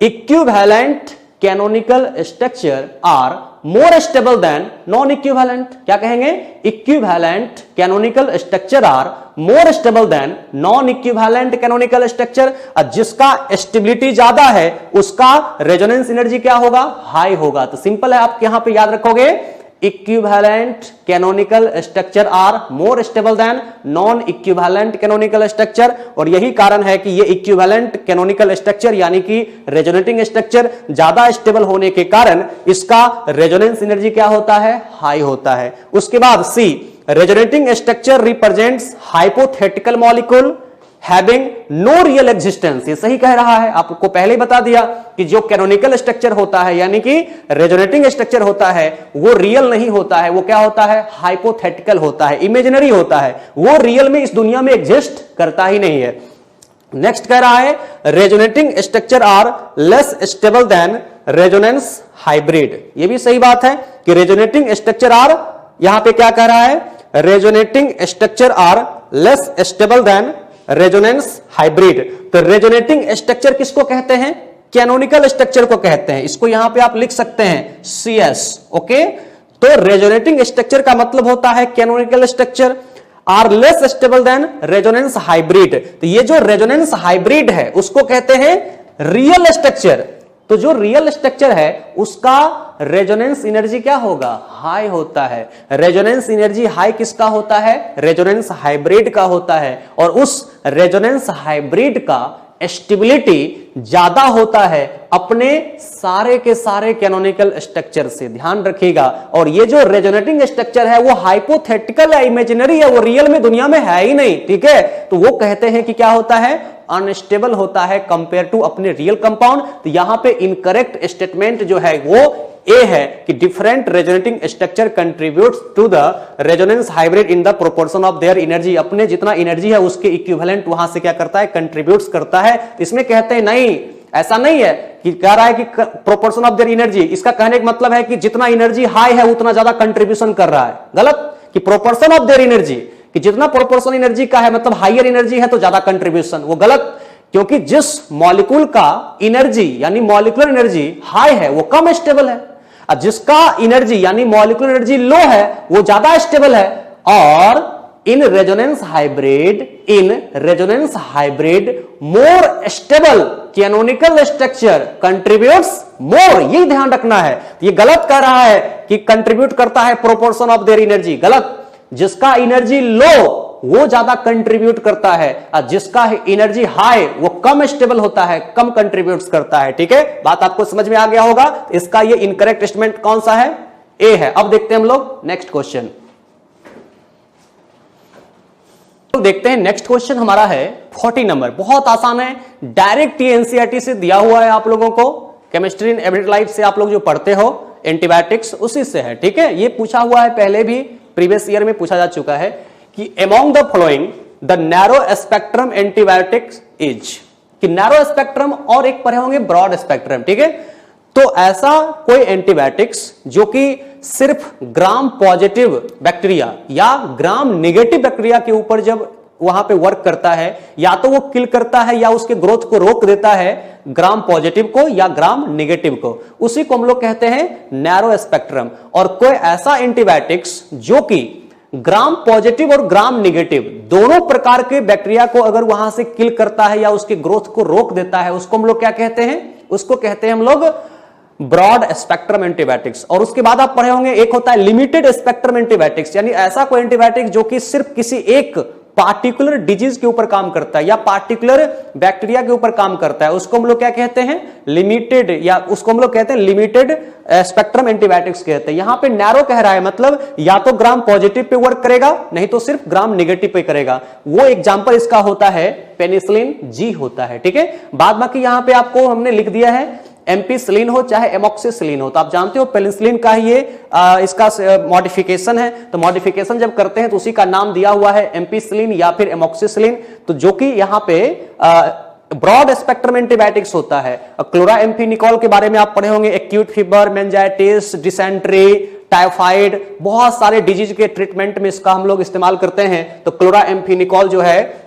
equivalent canonical structure are more stable than non equivalent. क्या कहेंगे, equivalent canonical structure are more stable than non equivalent canonical structure. जिसका स्टेबिलिटी ज्यादा है उसका रेजोनेंस एनर्जी क्या होगा, हाई होगा। तो सिंपल है, आप यहां पे याद रखोगे equivalent canonical structure are more stable than non equivalent canonical structure. और यही कारण है कि ये इक्विवेलेंट कैनोनिकल स्ट्रक्चर यानी कि रेजोनेटिंग स्ट्रक्चर ज्यादा स्टेबल होने के कारण इसका रेजोनेंस एनर्जी क्या होता है, हाई होता है। उसके बाद C, resonating structure represents hypothetical molecule having no real existence. ये सही कह रहा है, आपको पहले ही बता दिया कि जो कैनोनिकल स्ट्रक्चर होता है यानी कि रेजोनेटिंग स्ट्रक्चर होता है वो रियल नहीं होता है, वो क्या होता है, हाइपोथेटिकल होता है, इमेजिनरी होता है, वो रियल में इस दुनिया में एग्जिस्ट करता ही नहीं है। नेक्स्ट कह रहा है resonating structure are less stable than resonance hybrid. ये भी सही बात है कि रेजोनेटिंग स्ट्रक्चर आर, यहां पे क्या कह रहा है, resonating structure are less stable than resonance hybrid. तो रेजोनेटिंग स्ट्रक्चर किसको कहते हैं, कैनोनिकल स्ट्रक्चर को कहते हैं। इसको यहां पे आप लिख सकते हैं CS। ओके, तो रेजोनेटिंग स्ट्रक्चर का मतलब होता है canonical structure are less stable than resonance hybrid. तो ये जो रेजोनेंस हाइब्रिड है उसको कहते हैं रियल स्ट्रक्चर। तो जो रियल स्ट्रक्चर है उसका रेजोनेंस एनर्जी क्या होगा, हाई होता है। रेजोनेंस एनर्जी हाई किसका होता है, रेजोनेंस हाइब्रिड का होता है। और उस रेजोनेंस हाइब्रिड का स्टेबिलिटी ज्यादा होता है अपने सारे के सारे कैनोनिकल स्ट्रक्चर से, ध्यान रखिएगा। और ये जो रेजोनेटिंग स्ट्रक्चर है वो हाइपोथेटिकल है, इमेजिनरी है, वो रियल में दुनिया में है ही नहीं। ठीक है, तो वो कहते हैं कि क्या होता है, अनस्टेबल होता है कंपेयर टू अपने रियल कंपाउंड। तो यहां पे इनकरेक्ट स्टेटमेंट जो है वो ए है कि different resonating structure contributes to the resonance hybrid in the proportion of their energy. अपने जितना एनर्जी है उसके इक्विवेलेंट वहां से क्या करता है, कंट्रीब्यूट्स करता है। इसमें कहते हैं नहीं, ऐसा नहीं है कि कह रहा है कि प्रोपोर्शन ऑफ देयर एनर्जी, इसका कहने का मतलब है कि जितना एनर्जी हाई है उतना ज्यादा कंट्रीब्यूशन कर रहा है। गलत, कि प्रोपोर्शन ऑफ देयर एनर्जी, कि जितना प्रोपोर्शन एनर्जी का है मतलब हाइयर एनर्जी है तो ज्यादा कंट्रीब्यूशन, वो गलत। क्योंकि जिस मॉलिक्यूल का एनर्जी यानी मॉलिक्यूलर एनर्जी हाई है वो कम स्टेबल है, और जिसका एनर्जी यानी मॉलिक्यूलर एनर्जी लो है वो ज्यादा स्टेबल है। और in resonance hybrid more stable canonical structure contributes more, ये ध्यान रखना है। ये गलत कह रहा है कि कंट्रीब्यूट करता है प्रोपोर्शन ऑफ देयर एनर्जी, गलत। जिसका एनर्जी लो वो ज्यादा कंट्रीब्यूट करता है, और जिसका एनर्जी हाई वो कम स्टेबल होता है, कम कंट्रीब्यूट करता है। ठीक है, बात आपको समझ में आ गया होगा। इसका ये इनकरेक्ट स्टेटमेंट कौन सा है, ए है। अब देखते हैं हम लोग नेक्स्ट क्वेश्चन। देखते हैं नेक्स्ट क्वेश्चन हमारा है 40 नंबर, बहुत आसान है, डायरेक्ट एनसीईआरटी से दिया हुआ है आप लोगों को। केमिस्ट्री इन एवरीडे लाइफ से आप लोग जो पढ़ते हो एंटीबायोटिक्स, उसी से है। ठीक है, ये पूछा हुआ है, पहले भी प्रीवियस ईयर में पूछा जा चुका है कि among the following the narrow spectrum antibiotics is, कि नैरो स्पेक्ट्रम और एक पढ़े होंगे ब्रॉड स्पेक्ट्रम। ठीक है, तो ऐसा कोई एंटीबायोटिक्स जो कि सिर्फ ग्राम पॉजिटिव बैक्टीरिया या ग्राम नेगेटिव बैक्टीरिया के ऊपर जब वहां पे वर्क करता है, या तो वो किल करता है या उसके ग्रोथ को रोक देता है, ग्राम पॉजिटिव को या ग्राम नेगेटिव को, उसी को हम लोग कहते हैं नैरो स्पेक्ट्रम। और कोई ऐसा एंटीबायोटिक्स जो कि ग्राम पॉजिटिव और ग्राम नेगेटिव दोनों प्रकार के बैक्टीरिया को अगर वहां से किल करता है या उसके ग्रोथ को रोक देता है, उसको हम लोग क्या कहते हैं, उसको कहते हैं हम लोग ब्रॉड स्पेक्ट्रम एंटीबायोटिक्स। और उसके बाद आप पढ़े होंगे एक होता है लिमिटेड स्पेक्ट्रम एंटीबायोटिक्स, यानी ऐसा कोई एंटीबायोटिक जो कि सिर्फ किसी एक पार्टिकुलर डिजीज के ऊपर काम करता है या पार्टिकुलर बैक्टीरिया के ऊपर काम करता है, उसको हम लोग क्या कहते हैं, लिमिटेड, या उसको हम लोग कहते हैं लिमिटेड स्पेक्ट्रम एंटीबायोटिक्स कहते हैं। यहां पे नैरो कह रहा है, मतलब या तो ग्राम पॉजिटिव पे वर्क करेगा, नहीं तो सिर्फ ग्राम नेगेटिव पे करेगा। वो एग्जांपल इसका होता है पेनिसिलिन जी होता है। ठीक है, बाद बाकी यहां पे आपको हमने लिख दिया है एम्पिसिलिन हो चाहे एमॉक्सिसिलिन हो, तो आप जानते हो पेनिसिलिन का ही ये इसका मॉडिफिकेशन है। तो मॉडिफिकेशन जब करते हैं तो उसी का नाम दिया हुआ है एम्पिसिलिन या फिर एमॉक्सिसिलिन। तो जो कि यहां पे ब्रॉड स्पेक्ट्रम एंटीबायोटिक्स होता है। क्लोराएम्फेनिकोल के बारे में आप पढ़े होंगे, acute fever, meningitis, dysentery, typhoid, बहुत सारे डिजीज के ट्रीटमेंट में इसका हम लोग इस्तेमाल करते हैं। तो क्लोराएम्फेनिकोल जो है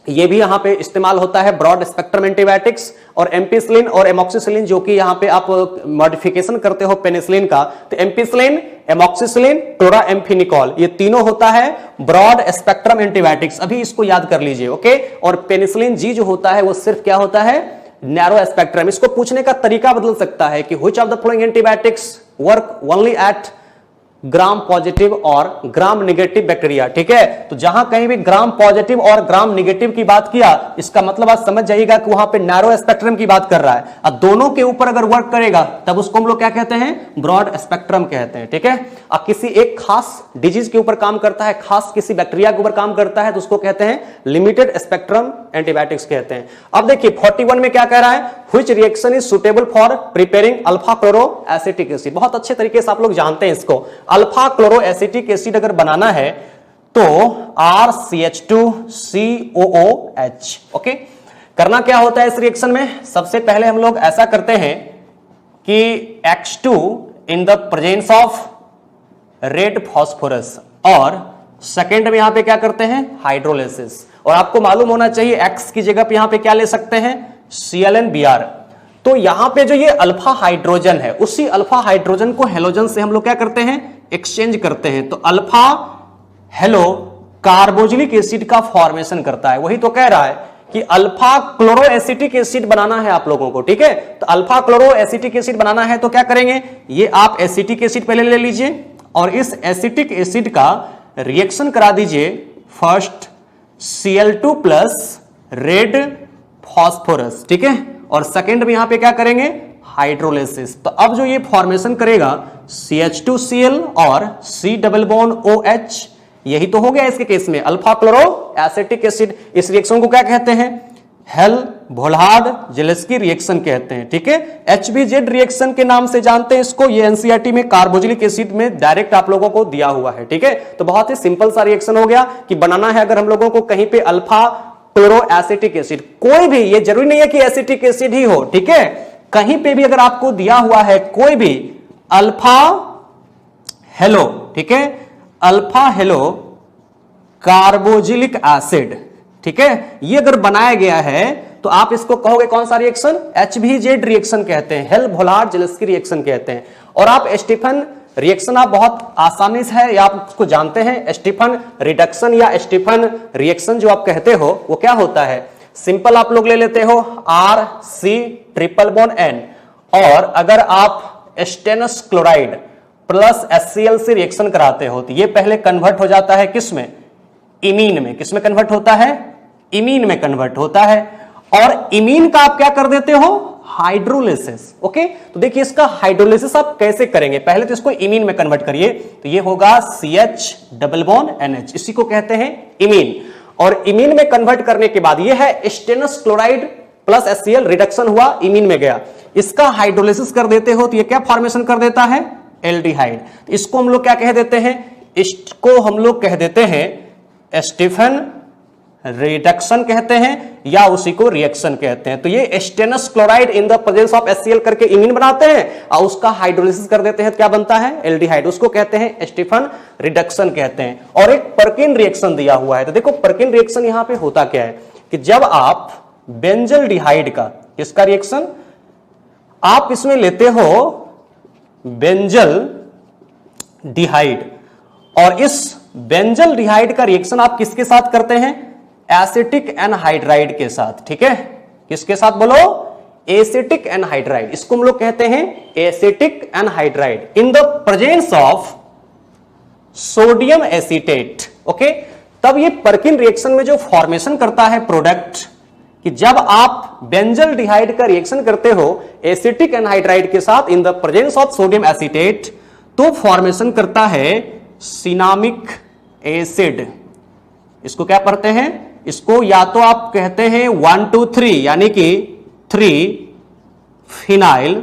ये भी यहां पे इस्तेमाल होता है ब्रॉड स्पेक्ट्रम एंटीबायोटिक्स। और एम्पिसिलिन और एमॉक्सिसिलिन जो कि यहां पे आप मॉडिफिकेशन करते हो पेनिसिलिन का, तो एम्पिसिलिन, एमॉक्सिसिलिन, क्लोराएम्फेनिकोल, ये तीनों होता है ब्रॉड स्पेक्ट्रम एंटीबायोटिक्स। अभी इसको याद कर लीजिए, ओके। और पेनिसिलिन जी जो होता है वो सिर्फ क्या होता है, नैरो स्पेक्ट्रम। इसको पूछने का तरीका बदल सकता है कि which of the following antibiotics work only at gram positive और ग्राम नेगेटिव बैक्टीरिया। ठीक है, तो जहां कहीं भी ग्राम पॉजिटिव और ग्राम नेगेटिव की बात किया, इसका मतलब आप समझ जाइएगा कि वहां पे नैरो स्पेक्ट्रम की बात कर रहा है। अब दोनों के ऊपर अगर वर्क करेगा तब उसको हम लोग क्या कहते हैं, ब्रॉड स्पेक्ट्रम कहते हैं। ठीक है, अब किसी एक खास डिजीज के ऊपर काम करता है, खास किसी बैक्टीरिया के ऊपर काम करता है, तो उसको कहते हैं लिमिटेड स्पेक्ट्रम एंटीबायोटिक्स कहते हैं। अब देखिए 41 में क्या कह रहा है, which reaction is suitable for preparing alpha chloro acetic acid. बहुत अच्छे तरीके से आप लोग जानते हैं इसको। अल्फा क्लोरो एसिटिक एसिड अगर बनाना है तो RCH2COOH। ओके, करना क्या होता है इस रिएक्शन में, सबसे पहले हम लोग ऐसा करते हैं कि X2 in the presence of red phosphorus, और सेकेंड में यहां पे क्या करते हैं, हाइड्रोलिसिस। और आपको मालूम होना चाहिए X की जगह पे यहां पे क्या ले सकते हैं, ClNBr। तो यहां पे जो ये अल्फा हाइड्रोजन है, उसी अल्फा हाइड्रोजन को हेलोजन से हम लोग क्या करते हैं, एक्सचेंज करते हैं। तो अल्फा हेलो कार्बोक्सिलिक एसिड का फॉर्मेशन करता है। वही तो कह रहा है कि अल्फा क्लोरो एसिटिक एसिड बनाना है आप लोगों को। ठीक है, तो अल्फा क्लोरो एसिटिक एसिड बनाना है तो क्या करेंगे, ये आप एसिटिक एसिड पहले ले लीजिए और इस एसिटिक एसिड का रिएक्शन करा दीजिए। First Cl2 plus red phosphorus, ठीक है, और सेकेंड में यहां पे क्या करेंगे, हाइड्रोलिसिस। तो अब जो ये फॉर्मेशन करेगा CH2Cl और C डबल बॉन्ड OH, यही तो हो गया इसके केस में अल्फा क्लोरो एसिटिक एसिड। इस रिएक्शन को क्या कहते हैं, हेल भोल्हार्ड जेलेस्की रिएक्शन कहते हैं, ठीक है। HBZ रिएक्शन के नाम से जानते हैं इसको, ये एनसीईआरटी में कार्बोक्सिलिक एसिड में डायरेक्ट आप लोगों को दिया हुआ है, ठीक है। तो बहुत ही सिंपल सा रिएक्शन हो गया कि बनाना है अगर हम लोगों को कहीं पे अल्फा क्लोरो एसिटिक एसिड, कोई भी, ये जरूरी नहीं है कि एसिटिक एसिड ही हो, ठीक है। कहीं पे भी अगर आपको दिया हुआ है कोई भी अल्फा हेलो, ठीक है, अल्फा हेलो कार्बोक्सिलिक एसिड, ठीक है, ये अगर बनाया गया है तो आप इसको कहोगे कौन सा रिएक्शन? HBZ रिएक्शन कहते हैं, हेल भोल्हार्ड जेलेस्की रिएक्शन कहते हैं। और आप स्टीफन रिएक्शन आप बहुत आसानी से है या आप उसको जानते हैं, स्टीफन रिडक्शन या स्टीफन रिएक्शन जो आप कहते हो वो क्या होता है? सिंपल आप लोग ले लेते हो RC≡N, और अगर आप स्टेनस क्लोराइड प्लस HCl से रिएक्शन कराते हो तो ये पहले कन्वर्ट हो जाता है किसमें? इमीन में। किसमें कन्वर्ट होता है? इमीन में कन्वर्ट होता है। और इमीन का आप क्या कर देते हो? हाइड्रोलिसिस। ओके, तो देखिए इसका हाइड्रोलिसिस आप कैसे करेंगे? पहले तो इसको इमीन में कन्वर्ट करिए, तो ये होगा CH≡NH, इसी को कहते हैं इमीन। और इमीन में कन्वर्ट करने के बाद ये है stannous chloride plus HCl reduction हुआ, इमीन में गया, इसका हाइड्रोलिसिस कर देते हो तो ये क्या फॉर्मेशन कर देता है? एल्डिहाइड। इसको हम लोग क्या कह देते हैं? इसको हम लोग कह देते हैं स्टीफन रिडक्शन कहते हैं या उसी को रिएक्शन कहते हैं। तो ये stannous chloride in the presence of HCl करके इमीन बनाते हैं और उसका हाइड्रोलिसिस कर देते हैं, क्या बनता है? एल्डिहाइड। उसको कहते हैं स्टीफन रिडक्शन कहते हैं। और एक परकिन रिएक्शन दिया हुआ है, तो देखो परकिन रिएक्शन यहां पे होता क्या है कि जब आप बेंजल डिहाइड का, किसका रिएक्शन आप इसमें लेते हो? बेंजल डिहाइड। और इस बेंजल डिहाइड का रिएक्शन आप किसके साथ करते हैं? एसिटिक एनहाइड्राइड के साथ, ठीक है। किसके साथ बोलो? Acetic anhydride. इसको हम लोग कहते हैं acetic anhydride in the presence of sodium acetate. Okay, तब ये परकिन रिएक्शन में जो फॉर्मेशन करता है प्रोडक्ट, कि जब आप बेंजल डिहाइड का रिएक्शन करते हो एसिटिक एनहाइड्राइड के साथ इन the presence of sodium acetate, तो फॉर्मेशन करता है सिनामिक एसिड। इसको क्या पढ़ते हैं? इसको या तो आप कहते हैं 1 2 3 यानी कि 3 फिनाइल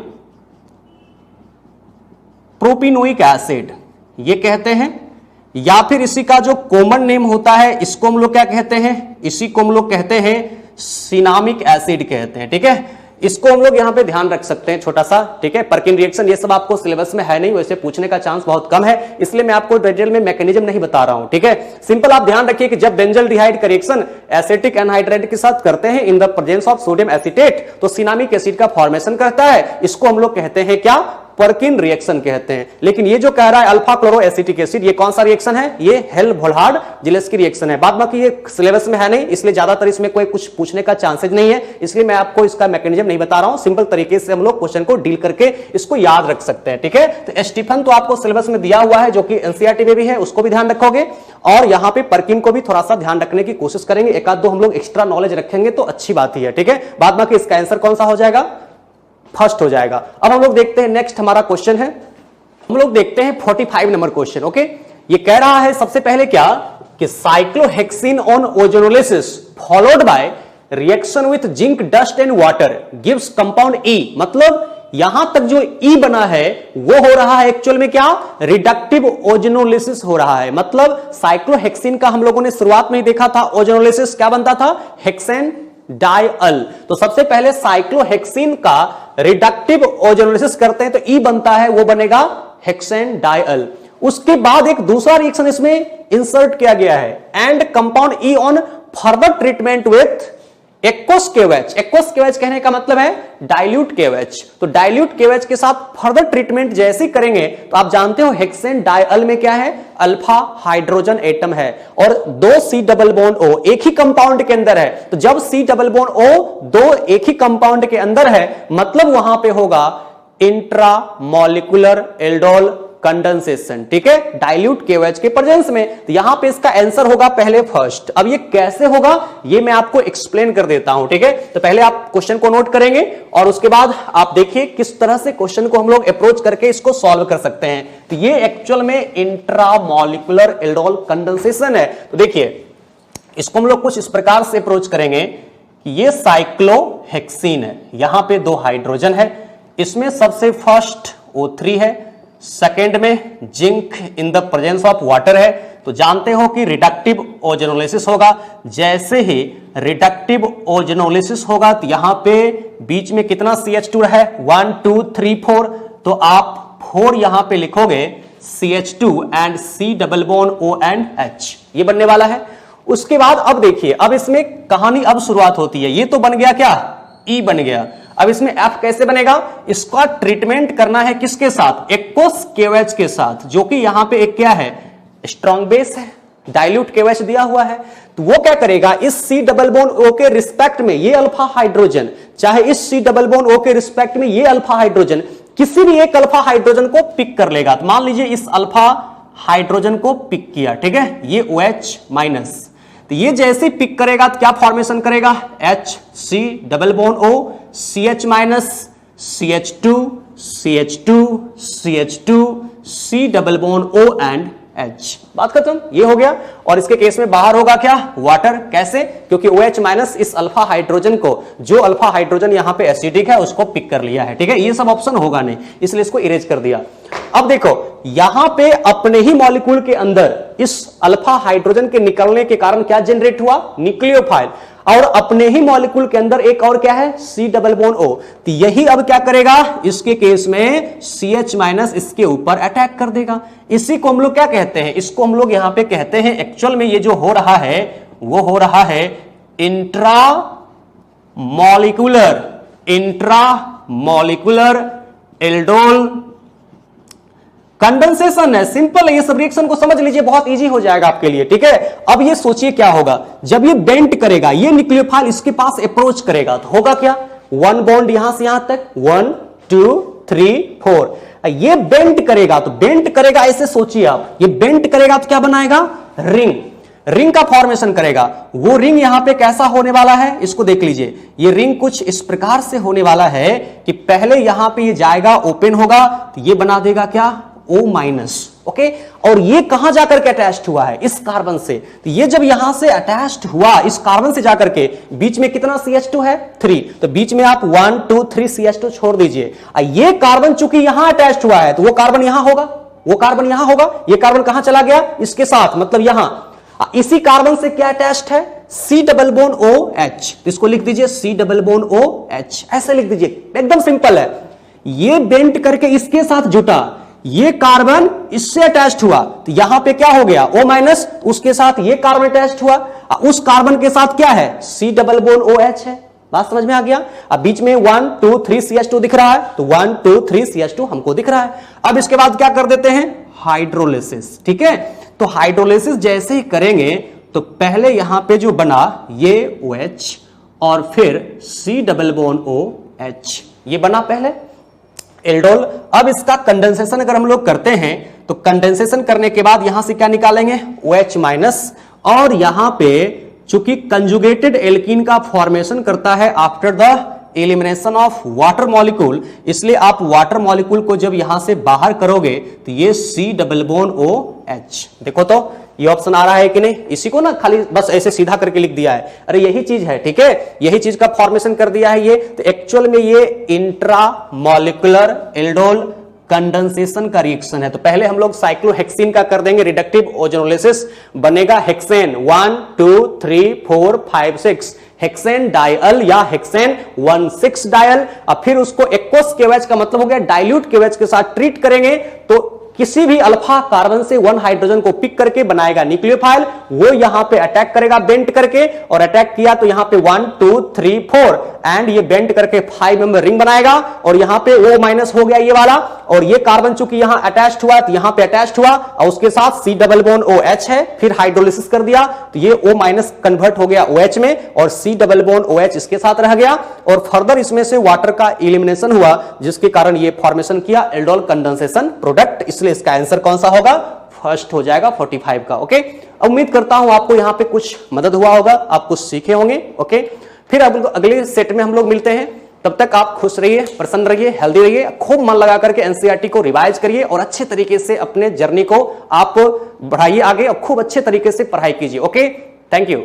प्रोपिनोइक एसिड ये कहते हैं, या फिर इसी का जो कॉमन नेम होता है इसको हम लोग क्या कहते हैं? इसी को हम लोग कहते हैं सिनामिक एसिड कहते हैं, ठीक है। इसको हम लोग यहां पे ध्यान रख सकते हैं छोटा सा, ठीक है। परकिन रिएक्शन ये सब आपको सिलेबस में है नहीं, वैसे पूछने का चांस बहुत कम है, इसलिए मैं आपको डिटेल में मैकेनिज्म नहीं बता रहा हूं, ठीक है। सिंपल आप ध्यान रखिए कि जब बेंजल डिहाइड का रिएक्शन एसिटिक एनहाइड्राइड के साथ करते हैं इन the presence of sodium acetate, तो सिनामिक एसिड का फॉर्मेशन करता है। इसको हम लोग कहते हैं क्या? परकिन रिएक्शन कहते हैं। लेकिन ये जो कह रहा है अल्फा क्लोरो एसिटिक एसिड, ये कौन सा रिएक्शन है? ये हेल भोल्हार्ड जेलेस्की रिएक्शन है। बाद बाकी ये सिलेबस में है नहीं, इसलिए ज्यादातर इसमें कोई कुछ पूछने का चांसेज नहीं है, इसलिए मैं आपको इसका मैकेनिज्म नहीं बता रहा हूं। सिंपल तरीके से हम लोग क्वेश्चन को डील करके इसको याद रख सकते हैं, ठीक है। तो स्टीफन तो आपको सिलेबस में दिया हुआ है जो कि एनसीईआरटी में भी है, उसको भी ध्यान रखोगे, और यहां पे परकिन को भी थोड़ा सा ध्यान रखने की कोशिश करेंगे। एक आध दो हम लोग एक्स्ट्रा नॉलेज रखेंगे तो अच्छी बात ही है, ठीक है। बाद बाकी इसका आंसर कौन सा हो जाएगा? फर्स्ट हो जाएगा। अब हम लोग देखते हैं नेक्स्ट हमारा क्वेश्चन है, हम लोग देखते हैं 45 नंबर क्वेश्चन। ओके, ये कह रहा है सबसे पहले क्या कि cyclohexene on ozonolysis followed by reaction with zinc dust and water gives compound E। मतलब यहां तक जो E बना है वो हो रहा है एक्चुअल में क्या? रिडक्टिव ओजोनोलिसिस हो रहा है। मतलब साइक्लोहेक्सिन का हम लोगों ने शुरुआत में ही देखा था, ओजोनोलिसिस क्या बनता था? हेक्सेन डाइअल। तो सबसे पहले साइक्लोहेक्सिन का रिडक्टिव ओजोनोलिसिस करते हैं तो E बनता है, वो बनेगा हेक्सेन डाइअल। उसके बाद एक दूसरा रिएक्शन इसमें इंसर्ट किया गया है, and compound E on further treatment with aqueous KOH। Aqueous KOH कहने का मतलब है डाइल्यूट KOH। तो डाइल्यूट KOH के साथ फर्दर ट्रीटमेंट जैसे करेंगे तो आप जानते हो हेक्सेन डाइअल में क्या है? अल्फा हाइड्रोजन एटम है और 2 C डबल बॉन्ड O एक ही कंपाउंड के अंदर है। तो जब C डबल बॉन्ड O 2 एक ही कंपाउंड के अंदर है, मतलब वहां पे होगा इंट्रामॉलिक्यूलर एल्डोल कंडेंसेशन, ठीक है, डाइल्यूट KOH के प्रेजेंस में। तो यहां पे इसका आंसर होगा पहले फर्स्ट। अब ये कैसे होगा ये मैं आपको एक्सप्लेन कर देता हूं, ठीक है। तो पहले आप क्वेश्चन को नोट करेंगे और उसके बाद आप देखिए किस तरह से क्वेश्चन को हम लोग अप्रोच करके इसको सॉल्व कर सकते हैं। तो ये एक्चुअल में इंट्रामॉलिक्यूलर एल्डोल कंडेंसेशन है। तो देखिए इसको हम लोग कुछ इस प्रकार से अप्रोच करेंगे कि ये साइक्लोहेक्सीन है, यहां पे 2 हाइड्रोजन है, इसमें सबसे फर्स्ट O3 है, सेकेंड में zinc in the presence of water है। तो जानते हो कि रिडक्टिव ओजोनोलिसिस होगा। जैसे ही रिडक्टिव ओजोनोलिसिस होगा तो यहां पे बीच में कितना CH2 है, 1 2 3 4, तो आप 4 यहां पे लिखोगे CH2 and C double bond O and H, ये बनने वाला है। उसके बाद अब देखिए, अब इसमें कहानी अब शुरुआत होती है। ये तो बन गया क्या, E बन गया। अब इसमें F कैसे बनेगा, इसका ट्रीटमेंट करना है किसके साथ, एक्वस KOH के साथ, जो कि यहां पे एक क्या है, स्ट्रॉन्ग बेस है, डाइल्यूट KOH दिया हुआ है। तो वो क्या करेगा, इस C डबल बॉन्ड O के रिस्पेक्ट में ये अल्फा हाइड्रोजन, चाहे इस C डबल बॉन्ड O के रिस्पेक्ट में ये अल्फा हाइड्रोजन, किसी भी एक अल्फा हाइड्रोजन को पिक कर लेगा। तो मान लीजिए इस अल्फा हाइड्रोजन को पिक किया, ठीक है, ये OH माइनस, तो ये जैसे पिक करेगा तो क्या फॉर्मेशन करेगा, HC double bond O, CH minus, CH2, CH2, CH2, C double bond O and H। बात खत्म, ये हो गया। और इसके केस में बाहर होगा क्या, वाटर। कैसे, क्योंकि OH माइनस इस अल्फा हाइड्रोजन को, जो अल्फा हाइड्रोजन यहां पे एसिडिक है, उसको पिक कर लिया है, ठीक है। ये सब ऑप्शन होगा नहीं, इसलिए इसको इरेज कर दिया। अब देखो यहां पे अपने ही मॉलिक्यूल के अंदर इस अल्फा हाइड्रोजन के निकलने के कारण क्या जनरेट हुआ, न्यूक्लियोफाइल, और अपने ही मॉलिक्यूल के अंदर एक और क्या है, C डबल बॉन्ड O। तो यही अब क्या करेगा, इसके केस में CH माइनस इसके ऊपर अटैक कर देगा। इसी को हम लोग क्या कहते हैं, इसको हम लोग यहां पे कहते हैं, एक्चुअल में ये जो हो रहा है वो हो रहा है इंट्रा मॉलिक्यूलर एल्डोल कंडेंसेशन है। सिंपल है, ये सब रिएक्शन को समझ लीजिए, बहुत इजी हो जाएगा आपके लिए, ठीक है। अब ये सोचिए क्या होगा, जब ये बेंड करेगा, ये न्यूक्लियोफाइल इसके पास अप्रोच करेगा, तो होगा क्या, 1 बॉन्ड यहां से यहां तक, 1 2 3 4, ये बेंड करेगा, तो बेंड करेगा ऐसे सोचिए आप, ये बेंड करेगा तो क्या बनाएगा, रिंग का फॉर्मेशन करेगा। वो रिंग यहां पे कैसा होने वाला है, इसको देख लीजिए। ये रिंग कुछ इस प्रकार से होने वाला है कि पहले यहां पे ये जाएगा, ओपन होगा, तो ये बना देगा क्या, O माइनस, ओके। और ये कहां जाकर के अटैच्ड हुआ है, इस कार्बन से। तो ये जब यहां से अटैच्ड हुआ इस कार्बन से जाकर के, बीच में कितना CH2 है, 3, तो बीच में आप 1 2 3 CH2 छोड़ दीजिए। ये कार्बन चूंकि यहां अटैच्ड हुआ है, तो वो कार्बन यहां होगा, वो कार्बन यहां होगा, ये कार्बन कहां चला गया, इसके साथ, मतलब यहां। इसी कार्बन से क्या अटैच्ड है, C डबल बॉन्ड OH, इसको लिख दीजिए C डबल बॉन्ड OH, ऐसे लिख दीजिए, एकदम सिंपल है। ये बेंड करके इसके साथ जुटा, ये कार्बन इससे अटैच्ड हुआ, तो यहां पे क्या हो गया, O माइनस, उसके साथ ये कार्बन अटैच्ड हुआ, उस कार्बन के साथ क्या है, C डबल बॉन्ड OH है। बात समझ में आ गया। अब बीच में 1 2 3 CH2 दिख रहा है, तो 1 2 3 CH2 हमको दिख रहा है। अब इसके बाद क्या कर देते हैं, हाइड्रोलिसिस, ठीक है। तो हाइड्रोलिसिस जैसे ही करेंगे, तो पहले यहां पे जो बना ये OH और फिर C डबल बॉन्ड OH, ये बना पहले एल्डोल। अब इसका कंडेंसेशन अगर हम लोग करते हैं, तो कंडेंसेशन करने के बाद यहां से क्या निकालेंगे, OH माइनस, और यहां पे चूंकि कंजुगेटेड एल्कीन का फॉर्मेशन करता है after the elimination of water molecule, इसलिए आप वाटर मॉलिक्यूल को जब यहां से बाहर करोगे तो ये C डबल बॉन्ड OH, देखो तो ये ऑप्शन आ रहा है कि नहीं। इसी को ना खाली बस ऐसे सीधा करके लिख दिया है, अरे यही चीज है, ठीक है, यही चीज का फॉर्मेशन कर दिया है ये। तो एक्चुअल में ये इंट्रा मॉलिक्यूलर एल्डोल कंडेंसेशन का रिएक्शन है। तो पहले हम लोग साइक्लोहेक्सीन का कर देंगे रिडक्टिव ओजोनोलिसिस, बनेगा हेक्सेन 1 2 3 4 5 6, हेक्सेन डायल या हेक्सेन 1,6 डायल। अब फिर उसको एक्वस KOH का मतलब हो गया डाइल्यूट KOH के साथ ट्रीट करेंगे, तो किसी भी अल्फा कार्बन से 1 हाइड्रोजन को पिक करके बनाएगा न्यूक्लियोफाइल, वो यहां पे अटैक करेगा बेंड करके, और अटैक किया तो यहां पे 1 2 3 4 एंड ये बेंड करके 5 मेंबर रिंग बनाएगा, और यहां पे O माइनस हो गया ये वाला, और ये कार्बन चूंकि यहां अटैच्ड हुआ तो यहां पे अटैच्ड हुआ, और उसके साथ C डबल बॉन्ड OH है, फिर हाइड्रोलिसिस कर दिया तो ये O माइनस कन्वर्ट हो गया OH में, और C डबल बॉन्ड OH इसके साथ रह गया, और फर्दर इसमें से वाटर का एलिमिनेशन हुआ, जिसके कारण ये फॉर्मेशन किया एल्डोल कंडेंसेशन प्रोडक्ट। इसलिए इसका आंसर कौन सा होगा, फर्स्ट हो जाएगा 45 का, ओके। उम्मीद करता हूं आपको यहां पे कुछ मदद हुआ होगा, आप कुछ सीखे होंगे, ओके। फिर अब अगले सेट में हम लोग मिलते हैं, तब तक आप खुश रहिए, प्रसन्न रहिए, हेल्दी रहिए, खूब मन लगा करके एनसीईआरटी को रिवाइज करिए और अच्छे तरीके से अपने जर्नी को आप बढ़ाइए आगे और खूब अच्छे तरीके से पढ़ाई कीजिए, ओके। Thank you.